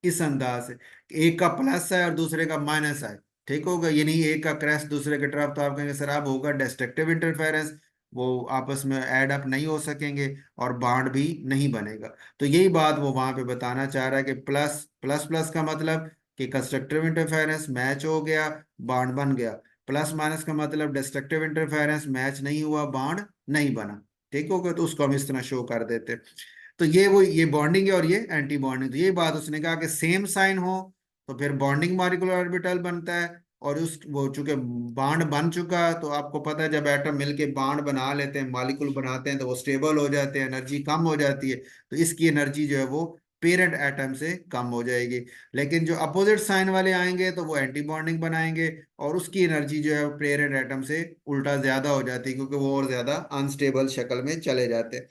इस अंदाज से कि एक का प्लस है और दूसरे का माइनस है, ठीक होगा, यानी एक का क्रैश दूसरे के तरफ, तो आप कहेंगे सर अब होगा डिस्ट्रक्टिव इंटरफेरेंस, वो आपस में ऐड अप नहीं हो सकेंगे और बॉन्ड भी नहीं बनेगा। तो यही बात वो वहां पे बताना चाह रहा है कि प्लस प्लस प्लस का मतलब कि कंस्ट्रक्टिव इंटरफेरेंस मैच हो गया, बॉन्ड बन गया। प्लस माइनस का मतलब डिस्ट्रक्टिव इंटरफेरेंस मैच नहीं हुआ, बॉन्ड नहीं बना। ठीक होगा, तो उसको हम इस तरह शो कर देते हैं। तो ये बॉन्डिंग है और ये एंटी बॉन्डिंग। तो ये बात उसने कहा कि सेम साइन हो तो फिर बॉन्डिंग मॉलिक्यूलर ऑर्बिटल बनता है। और उस वो चूंकि बॉन्ड बन चुका, तो आपको पता है जब एटम मिलके बॉन्ड बना लेते हैं, मॉलिक्यूल बनाते हैं, तो वो स्टेबल हो जाते हैं, एनर्जी कम हो जाती है। तो इसकी एनर्जी जो है वो पेरेंट एटम से कम हो जाएगी। लेकिन जो अपोजिट साइन वाले आएंगे तो वो एंटी बॉन्डिंग बनाएंगे, और उसकी एनर्जी जो है पेरेंट एटम से उल्टा ज्यादा हो जाती है, क्योंकि वो और ज्यादा अनस्टेबल शक्ल में चले जाते हैं।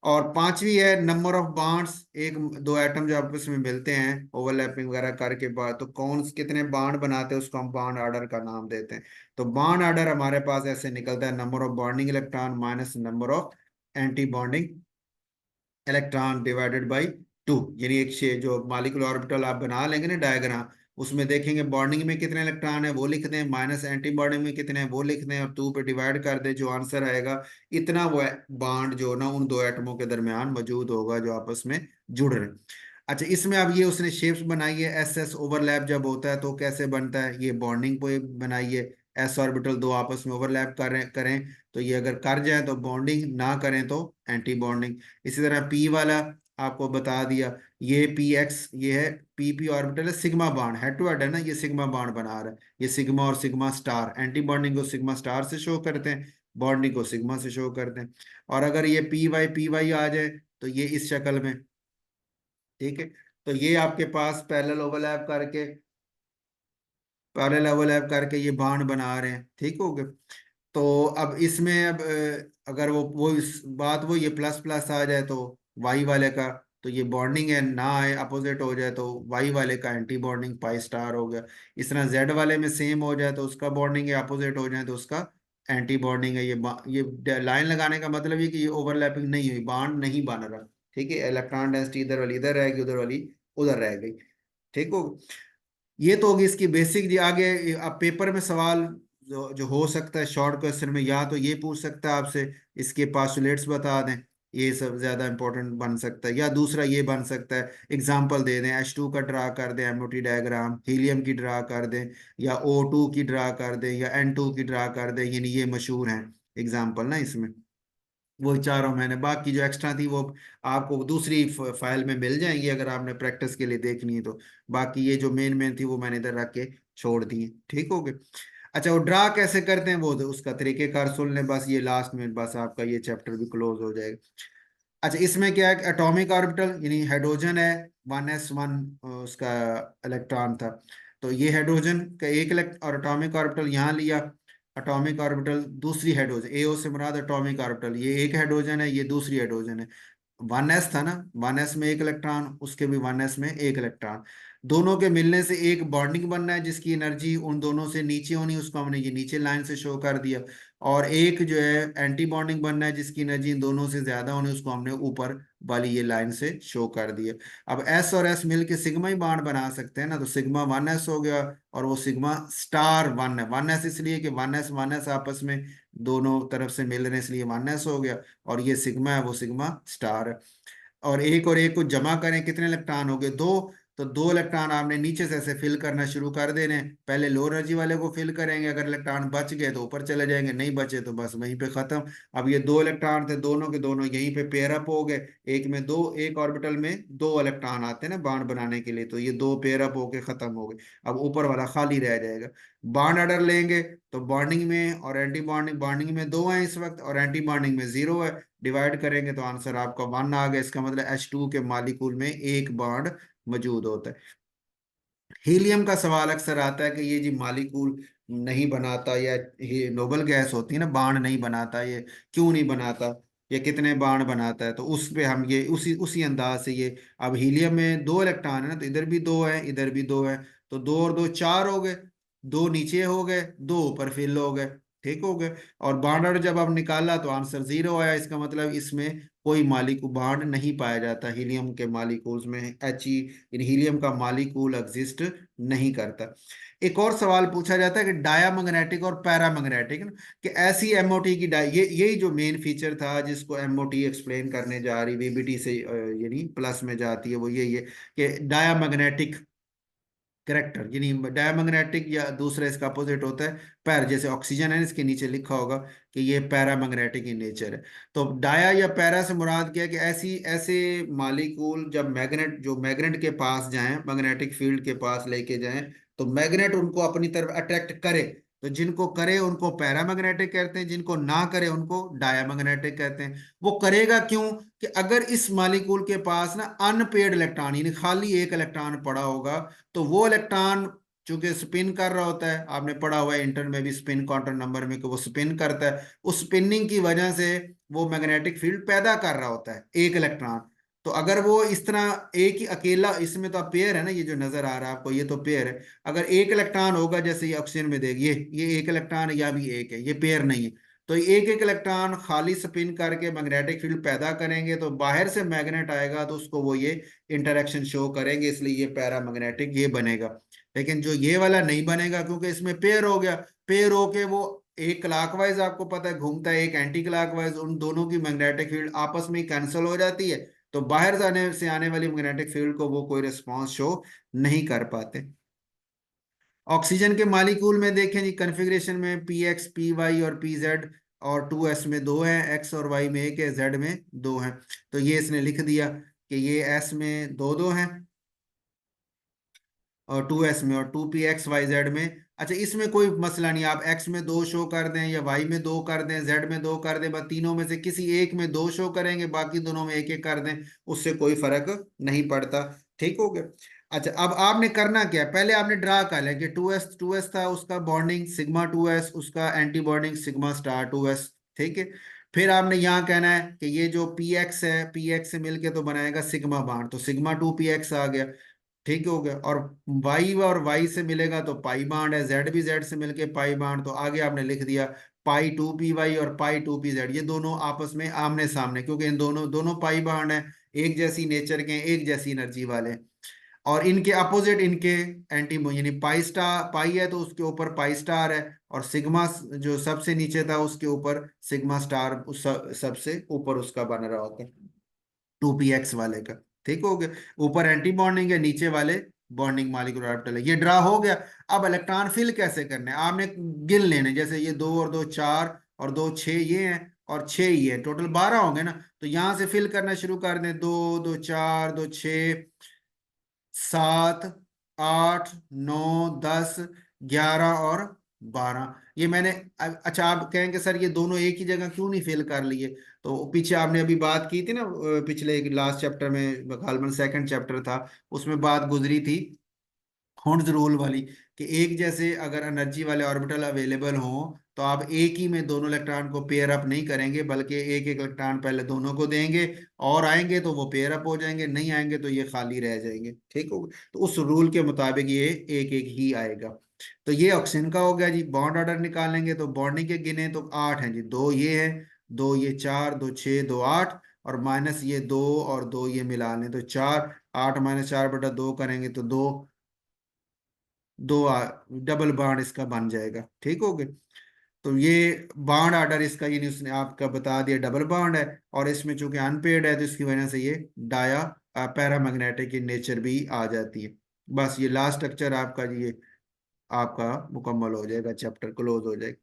और पांचवी है नंबर ऑफ बॉन्ड्स, एक दो एटम जो आपस में मिलते हैं ओवरलैपिंग वगैरह करके बाद, तो कौन कितने बॉन्ड बनाते हैं उसको हम बॉन्ड ऑर्डर का नाम देते हैं। तो बॉन्ड ऑर्डर हमारे पास ऐसे निकलता है, number of bonding electron minus number of anti bonding electron divided by two. यानी एक जो मॉलिक्यूलर ऑर्बिटल आप बना लेंगे ना डायग्राम, उसमें देखेंगे बॉन्डिंग में कितने इलेक्ट्रॉन है वो लिख दें, माइनस एंटी बॉन्डिंग में कितने हैं वो लिख दें, और टू पे डिवाइड कर दें, जो आंसर आएगा इतना वो बॉन्ड जो ना उन दो एटमों के दरमियान मौजूद होगा जो आपस में जुड़ रहे हैं। अच्छा, इसमें अब ये उसने शेप्स बनाई है, एस एस ओवरलैप जब होता है तो कैसे बनता है, ये बॉन्डिंग को बनाई है। एस ऑर्बिटल दो आपस में ओवरलैप करें तो ये अगर कर जाए तो बॉन्डिंग, ना करें तो एंटी बॉन्डिंग। इसी तरह पी वाला आपको बता दिया, ये पी एक्स ये है, पी ऑर्बिटल है, sigma bond head to head है ना, ये सिग्मा बॉन्ड बना रहा है। ये सिग्मा और सिग्मा स्टार, एंटी बॉन्डिंग को सिग्मा स्टार से शो करते हैं, बॉन्डिंग को सिग्मा से शो करते हैं। और अगर ये पी वाई आ जाए तो ये इस शक्ल में। ठीक है, तो ये आपके पास पैरेलल ओवरलैप करके ये बाण बना रहे हैं। ठीक हो गया। तो अब इसमें अब अगर वो इस बात वो ये प्लस प्लस आ जाए तो वाई वाले का, तो ये बॉन्डिंग है, ना आए अपोजिट हो जाए तो वाई वाले का एंटी बॉन्डिंग पाई स्टार हो गया। इस तरह जेड वाले में सेम हो जाए तो उसका बॉन्डिंग है, अपोजिट हो जाए तो उसका एंटी बॉन्डिंग है। ये लाइन लगाने का मतलब ये कि ये ओवरलैपिंग नहीं हुई, बॉन्ड नहीं बन रहा। ठीक है, इलेक्ट्रॉन डेंसिटी इधर वाली इधर रहेगी, उधर वाली उधर रह गई। ठीक हो, ये तो होगी इसकी बेसिक। जी आगे अब पेपर में सवाल जो हो सकता है शॉर्ट क्वेश्चन में, या तो ये पूछ सकता है आपसे इसके पास्टुलेट्स बता दें, ये सब ज्यादा इंपॉर्टेंट बन सकता है। या दूसरा ये बन सकता है एग्जांपल दे दें, H2 का ड्रा कर दें एमओटी डायग्राम, हीलियम की ड्रा कर दें, या O2 की ड्रा कर दें, या N2 की ड्रा कर दें, यानी ये मशहूर हैं एग्जाम्पल ना इसमें। वही चारों मैंने, बाकी जो एक्स्ट्रा थी वो आपको दूसरी फाइल में मिल जाएंगी अगर आपने प्रैक्टिस के लिए देखनी है तो। बाकी ये जो मेन मेन थी वो मैंने इधर रख के छोड़ दी है। ठीक हो गया। अच्छा, वो ड्रा कैसे करते हैं वो उसका तरीकेकार सुन लें, बस ये लास्ट में बस आपका ये चैप्टर भी क्लोज हो जाएगा। अच्छा, इसमें क्या है, एटॉमिक ऑर्बिटल यानी हाइड्रोजन है, 1s1 उसका इलेक्ट्रॉन था। तो ये हाइड्रोजन का एक और एटॉमिक ऑर्बिटल यहाँ लिया। एटॉमिक ऑर्बिटल दूसरी हाइड्रोजन, एओ से मुराद एटॉमिक ऑर्बिटल, ये एक हाइड्रोजन है, ये दूसरी हाइड्रोजन है। 1s था ना, 1s में एक इलेक्ट्रॉन, उसके भी 1s में एक इलेक्ट्रॉन। दोनों के मिलने से एक बॉन्डिंग बनना है जिसकी एनर्जी उन दोनों से नीचे होनी, उसको हमने ये नीचे लाइन से शो कर दिया। और एक जो है एंटी बॉन्डिंग बनना है जिसकी एनर्जी इन दोनों से ज्यादा होनी, उसको हमने ऊपर वाली ये लाइन से शो कर दिया। अब एस और एस मिलके सिग्मा ही बॉन्ड बना सकते हैं ना, तो सिग्मा वन एस हो गया, और वो सिग्मा स्टार वन है। वन एस इसलिए कि वन एस आपस में दोनों तरफ से मिल रहे हैं, इसलिए वन एस हो गया। और ये सिग्मा है वो सिग्मा स्टार है। और एक को जमा करें, कितने इलेक्ट्रॉन हो गए? दो। तो दो इलेक्ट्रॉन आपने नीचे से ऐसे फिल करना शुरू कर देने हैं। पहले लो एनर्जी वाले को फिल करेंगे, अगर इलेक्ट्रॉन बच गए तो ऊपर चले जाएंगे, नहीं बचे तो बस वहीं पे खत्म। अब ये दो इलेक्ट्रॉन थे, दोनों के दोनों यहीं पे पेयर अप हो गए। एक में दो, एक ऑर्बिटल में दो इलेक्ट्रॉन आते हैं ना बॉन्ड बनाने के लिए, तो ये दो पेयर अप होके खत्म हो गए। अब ऊपर वाला खाली रह जाएगा। बॉन्ड ऑर्डर लेंगे तो बॉन्डिंग में और एंटी बॉन्डिंग, बॉन्डिंग में दो है इस वक्त और एंटी बॉन्डिंग में जीरो है। डिवाइड करेंगे तो आंसर आपका वन आ गया। इसका मतलब H2 के मॉलिक्यूल में एक बॉन्ड मौजूद होता है। हीलियम का सवाल अक्सर आता है कि ये जी मॉलिक्यूल नहीं बनाता, या ये नोबल गैस होती है ना, बाण नहीं बनाता, ये क्यों नहीं बनाता, ये कितने बाण बनाता है? तो उस पे हम ये उसी उसी अंदाज से ये, अब हीलियम में दो इलेक्ट्रॉन है ना, तो इधर भी दो है इधर भी दो है, तो दो और दो चार हो गए, दो नीचे हो गए दो ऊपर फिल हो गए, ठीक हो गए। और बाणर जब अब निकाला तो आंसर जीरो आया। इसका मतलब इसमें कोई मालिक्यूल बाण नहीं पाया जाता, हीलियम के मॉलिक्यूल्स में He, इन हीलियम का मॉलिक्यूल एग्जिस्ट नहीं करता। एक और सवाल पूछा जाता है कि डायामैग्नेटिक और पैरामैग्नेटिक, कि ऐसी एमओटी की डाय, ये यही जो मेन फीचर था जिसको एमओटी एक्सप्लेन करने जा रही, वीबीटी से यानी प्लस में जाती है, वो यही है कि डायामैग्नेटिक करेक्टर, यानी डायमैग्नेटिक या दूसरा इसका अपोजिट होता है पैर, जैसे ऑक्सीजन है इसके नीचे लिखा होगा कि ये पैरामैग्नेटिक इन नेचर है। तो डाया या पैरा से मुराद क्या है कि ऐसी ऐसे मॉलिक्यूल जब मैग्नेट, जो मैग्नेट के पास जाएं, मैग्नेटिक फील्ड के पास लेके जाएं, तो मैग्नेट उनको अपनी तरफ अट्रैक्ट करे। तो जिनको करे उनको पैरामैग्नेटिक कहते हैं, जिनको ना करे उनको डायामैग्नेटिक कहते हैं। वो करेगा क्यों? कि अगर इस मॉलिक्यूल के पास ना अनपेड इलेक्ट्रॉन, यानी खाली एक इलेक्ट्रॉन पड़ा होगा, तो वो इलेक्ट्रॉन चूंकि स्पिन कर रहा होता है, आपने पढ़ा हुआ है इंटर में भी स्पिन काउंटर नंबर में कि वो स्पिन करता है, उस स्पिनिंग की वजह से वो मैग्नेटिक फील्ड पैदा कर रहा होता है एक इलेक्ट्रॉन। तो अगर वो इस तरह एक ही अकेला, इसमें तो पेयर है ना, ये जो नजर आ रहा है आपको ये तो पेयर है। अगर एक इलेक्ट्रॉन होगा, जैसे ये ऑक्सीजन में देखिए ये एक इलेक्ट्रॉन है या भी एक है, ये पेयर नहीं है। तो एक एक इलेक्ट्रॉन खाली स्पिन करके मैग्नेटिक फील्ड पैदा करेंगे, तो बाहर से मैग्नेट आएगा तो उसको वो ये इंटरेक्शन शो करेंगे, इसलिए ये पैरामैग्नेटिक ये बनेगा। लेकिन जो ये वाला नहीं बनेगा क्योंकि इसमें पेयर हो गया, पेयर होके वो एक क्लॉकवाइज आपको पता है घूमता है, एक एंटी क्लॉकवाइज, उन दोनों की मैग्नेटिक फील्ड आपस में कैंसिल हो जाती है। तो बाहर जाने से आने वाली मैग्नेटिक फील्ड को वो कोई रिस्पॉन्स शो नहीं कर पाते। ऑक्सीजन के मॉलिक्यूल में देखें जी, कन्फिग्रेशन में Px Py और Pz, और 2s में दो है, x और y में एक है, z में दो है। तो ये इसने लिख दिया कि ये s में दो दो हैं और 2s में, और 2 Px Y Z में। अच्छा, इसमें कोई मसला नहीं, आप x में दो शो कर दें या y में दो कर दें, z में दो कर दें, बस तीनों में से किसी एक में दो शो करेंगे, बाकी दोनों में एक एक कर दें, उससे कोई फर्क नहीं पड़ता। ठीक हो गया। अच्छा, अब आपने करना क्या है, पहले आपने ड्रा कर लिया कि टू एस था उसका बॉन्डिंग सिग्मा 2s, उसका anti bonding sigma star 2s। ठीक है। फिर आपने यहाँ कहना है कि ये जो पी एक्स है, पी एक्स से मिलके तो बनाएगा सिग्मा बाड, तो सिग्मा 2 Px आ गया। ठीक हो गया। और वाई से मिलेगा तो पाई बाड है, जेड भी जेड से मिलके पाई बाड, तो आगे आपने लिख दिया पाई 2 Py और पाई 2 Pz, ये दोनों आपस में आमने सामने, क्योंकि इन दोनों दोनों पाई बाड है, एक जैसी नेचर के हैं, एक जैसी एनर्जी वाले हैं। और इनके अपोजिट इनके एंटी, यानी पाई स्टार, पाई है तो उसके ऊपर पाई स्टार है, और सिग्मा जो सबसे नीचे था उसके ऊपर सिग्मा स्टार, उस सबसे ऊपर उसका बन रहा होता है 2 Px वाले का। ठीक हो गया। ऊपर एंटी बॉन्डिंग है, नीचे वाले बॉन्डिंग मॉलिक्यूलर ऑर्बिटल है। ये ड्रा हो गया। अब इलेक्ट्रॉन फिल कैसे करने हैं, आपने गिन लेने, जैसे ये दो और दो चार और दो छः ये हैं, और छः ये है, टोटल 12 होंगे ना। तो यहां से फिल करना शुरू कर दें, दो दो चार दो छः, सात, आठ, नौ, 10, 11 और 12, ये मैंने। अच्छा, आप कहेंगे सर ये दोनों एक ही जगह क्यों नहीं फेल कर लिए? तो पीछे आपने अभी बात की थी ना, पिछले लास्ट चैप्टर में, गालमन सेकंड चैप्टर था, उसमें बात गुजरी थी हॉर्न्स रूल वाली, कि एक जैसे अगर एनर्जी वाले ऑर्बिटल अवेलेबल हों तो आप एक ही में दोनों इलेक्ट्रॉन को पेयर अप नहीं करेंगे, बल्कि एक एक इलेक्ट्रॉन पहले दोनों को देंगे, और आएंगे तो वो पेयर अप हो जाएंगे, नहीं आएंगे तो ये खाली रह जाएंगे। ठीक हो गया, तो उस रूल के मुताबिक ये एक एक ही आएगा। तो ये ऑक्सीजन का हो गया जी। बॉन्ड ऑर्डर निकालेंगे तो बॉन्डिंग के गिने तो 8 हैं जी, दो ये है, दो ये 4, दो 6, दो 8, और माइनस ये 2 और 2 ये मिला लें तो 4, 8 - 4/2 करेंगे तो 2, डबल बॉन्ड इसका बन जाएगा। ठीक हो गया, तो ये बॉन्ड ऑर्डर इसका, ये उसने आपका बता दिया डबल बॉन्ड है, और इसमें चूंकि अनपेड है तो इसकी वजह से ये डाया पैरामैग्नेटिक की नेचर भी आ जाती है। बस ये लास्ट स्ट्रक्चर आपका ये आपका मुकम्मल हो जाएगा, चैप्टर क्लोज हो जाएगा।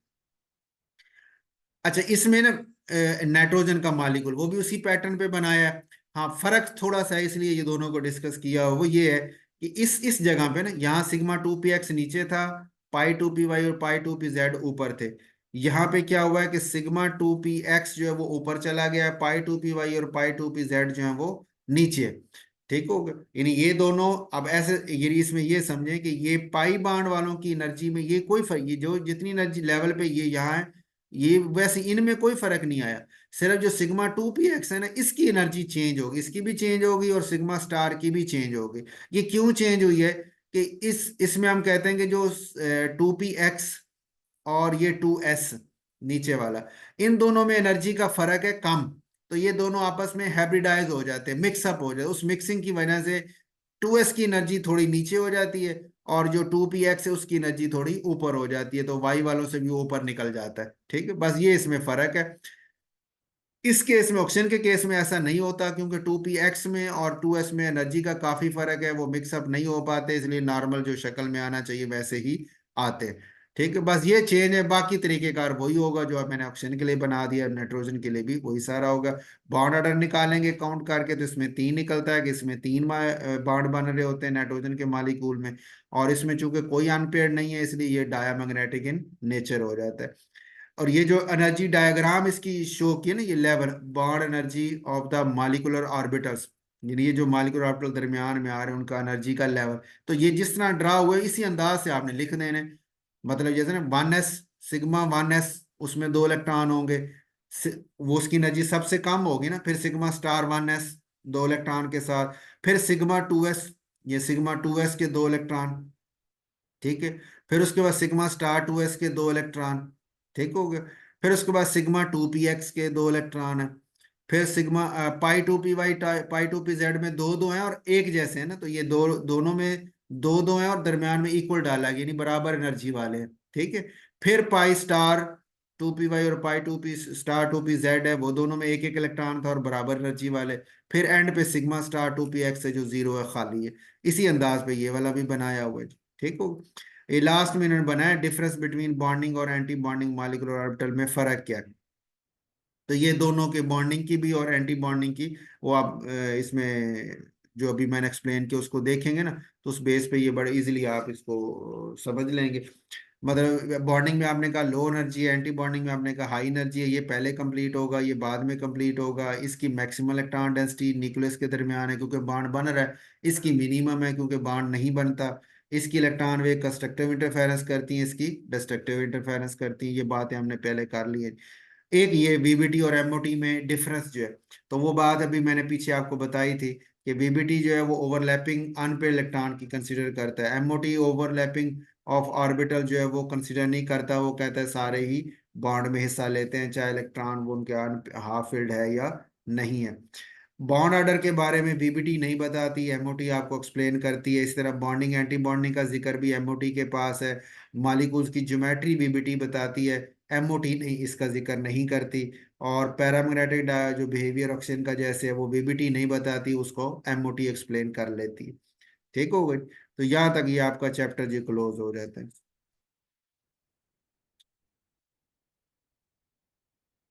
अच्छा, इसमें ना नाइट्रोजन का मालिक्यूल वो भी उसी पैटर्न पे बनाया है। हाँ, फर्क थोड़ा सा है, इसलिए ये दोनों को डिस्कस किया, वो ये है कि इस जगह पे ना, यहाँ सिग्मा 2p x नीचे था, π2py और π2pz ऊपर थे। यहाँ पे क्या हुआ है कि सिग्मा 2p x जो है वो ऊपर चला गया है, π2py और π2pz जो है वो नीचे। ठीक हो गया, यानी ये दोनों अब ऐसे, ये इसमें ये समझें कि ये पाई बाड वालों की एनर्जी में ये कोई फर्क, ये जो जितनी एनर्जी लेवल पे ये यहाँ है, ये वैसे इनमें कोई फर्क नहीं आया। सिर्फ जो सिग्मा 2p x है ना, इसकी एनर्जी चेंज होगी, इसकी भी चेंज होगी और सिग्मा स्टार की भी चेंज होगी। ये क्यों चेंज हुई है कि इसमें हम कहते हैं कि जो 2p x और ये 2s नीचे वाला, इन दोनों में एनर्जी का फर्क है कम, तो ये दोनों आपस में हाइब्रिडाइज हो जाते हैं, मिक्सअप हो जाते, उस मिक्सिंग की वजह से 2s की एनर्जी थोड़ी नीचे हो जाती है, और जो 2p x है उसकी एनर्जी थोड़ी ऊपर हो जाती है, तो वाई वालों से भी वो ऊपर निकल जाता है। ठीक है, बस ये इसमें फर्क है। इस केस में, ऑक्सीजन के केस में ऐसा नहीं होता, क्योंकि 2p x में और 2s में एनर्जी का काफी फर्क है, वो मिक्सअप नहीं हो पाते, इसलिए नॉर्मल जो शक्ल में आना चाहिए वैसे ही आते हैं। ठीक है, बस ये चेंज है, बाकी तरीकेकार वही होगा जो अब मैंने ऑक्सीजन के लिए बना दिया, नाइट्रोजन के लिए भी वही सारा होगा। बॉन्ड ऑर्डर निकालेंगे काउंट करके तो इसमें 3 निकलता है, कि इसमें 3 बॉन्ड बन रहे होते हैं नाइट्रोजन के मालिक्यूल में, और इसमें चूंकि कोई अनपेयर्ड नहीं है इसलिए ये डायामैग्नेटिक इन नेचर हो जाता है। और ये जो एनर्जी डायग्राम इसकी शो की है ना, ये level bond energy of the molecular orbitals, यानी ये जो मॉलिक्यूलर ऑर्बिटल दरमियान में आ रहे हैं उनका एनर्जी का लेवल, तो ये जिस तरह ड्रा हुआ है इसी अंदाज से आपने लिख देने। मतलब जैसे ना 1s, सिग्मा 1s, उसमें 2 इलेक्ट्रॉन होंगे, वो उसकी एनर्जी सबसे कम होगी ना, फिर सिग्मा स्टार 1s 2 इलेक्ट्रॉन के साथ, फिर सिग्मा 2s, ये सिग्मा 2s के 2 इलेक्ट्रॉन। ठीक है, फिर उसके बाद सिग्मा स्टार 2s के 2 इलेक्ट्रॉन। ठीक हो गया, फिर उसके बाद सिग्मा 2p x के 2 इलेक्ट्रॉन है, फिर सिग्मा π2py π2pz में दो दो हैं और एक जैसे हैं ना, तो ये दो दोनों में दो दो हैं और दरमियान में इक्वल डाला है, यानी बराबर एनर्जी वाले हैं। ठीक है, फिर पाई स्टार 2py और π2p स्टार 2pz है, वो दोनों में एक एक इलेक्ट्रॉन था और बराबर एनर्जी वाले। फिर एंड पे सिग्मा स्टार 2p x है जो जीरो है, खाली है। इसी अंदाज पे ये वाला भी बनाया हुआ है। ठीक हो, ये लास्ट में इन्होंने बनाया डिफरेंस बिटवीन बॉन्डिंग और एंटी बॉन्डिंग मॉलिक्यूलर ऑर्बिटल में फर्क क्या है। तो ये दोनों के बॉन्डिंग की भी और एंटी बॉन्डिंग की, वो आप इसमें जो अभी मैंने एक्सप्लेन किया उसको देखेंगे ना, तो उस बेस पे ये बड़े इजीली आप इसको समझ लेंगे। मतलब बॉन्डिंग में आपने कहा लो एनर्जी है, एंटी बॉन्डिंग में आपने कहा हाई एनर्जी है, ये पहले कंप्लीट होगा, ये बाद में कंप्लीट होगा। इसकी मैक्सिमम इलेक्ट्रॉन डेंसिटी न्यूक्लियस के दरमियान है क्योंकि बॉन्ड बन रहा है, इसकी मिनिमम है क्योंकि बॉन्ड नहीं बनता। इसकी इलेक्ट्रॉन वे कंस्ट्रक्टिव इंटरफेरेंस करती हैं, इसकी डिस्ट्रक्टिव इंटरफेरेंस करती हैं, ये बातें हमने पहले कर ली है। एक ये वीबीटी और एमओटी में डिफरेंस जो है, तो वो बात अभी मैंने पीछे आपको बताई थी कि वीबीटी जो है वो ओवरलैपिंग अनपेयर्ड इलेक्ट्रॉन की कंसीडर करता है, एमओटी ओवरलैपिंग ऑफ ऑर्बिटल जो है वो कंसीडर नहीं करता, वो कहता है सारे ही बॉन्ड में हिस्सा लेते हैं, चाहे इलेक्ट्रॉन वो उनके हाफ फील्ड है या नहीं है। बॉन्ड ऑर्डर के बारे में बीबीटी नहीं बताती, एमओटी आपको एक्सप्लेन करती है। इस तरह बॉन्डिंग एंटी बॉन्डिंग का जिक्र भी एमओटी के पास है। मॉलिक्यूल्स की ज्योमेट्री बीबीटी बताती है, एमओटी नहीं, इसका जिक्र नहीं करती। और पैरामैग्नेटिक जो बिहेवियर ऑक्सीजन का जैसे है वो बीबीटी नहीं बताती, उसको एमओटी एक्सप्लेन कर लेती है। ठीक हो गई, तो यहाँ तक ये आपका चैप्टर जी क्लोज हो जाता है।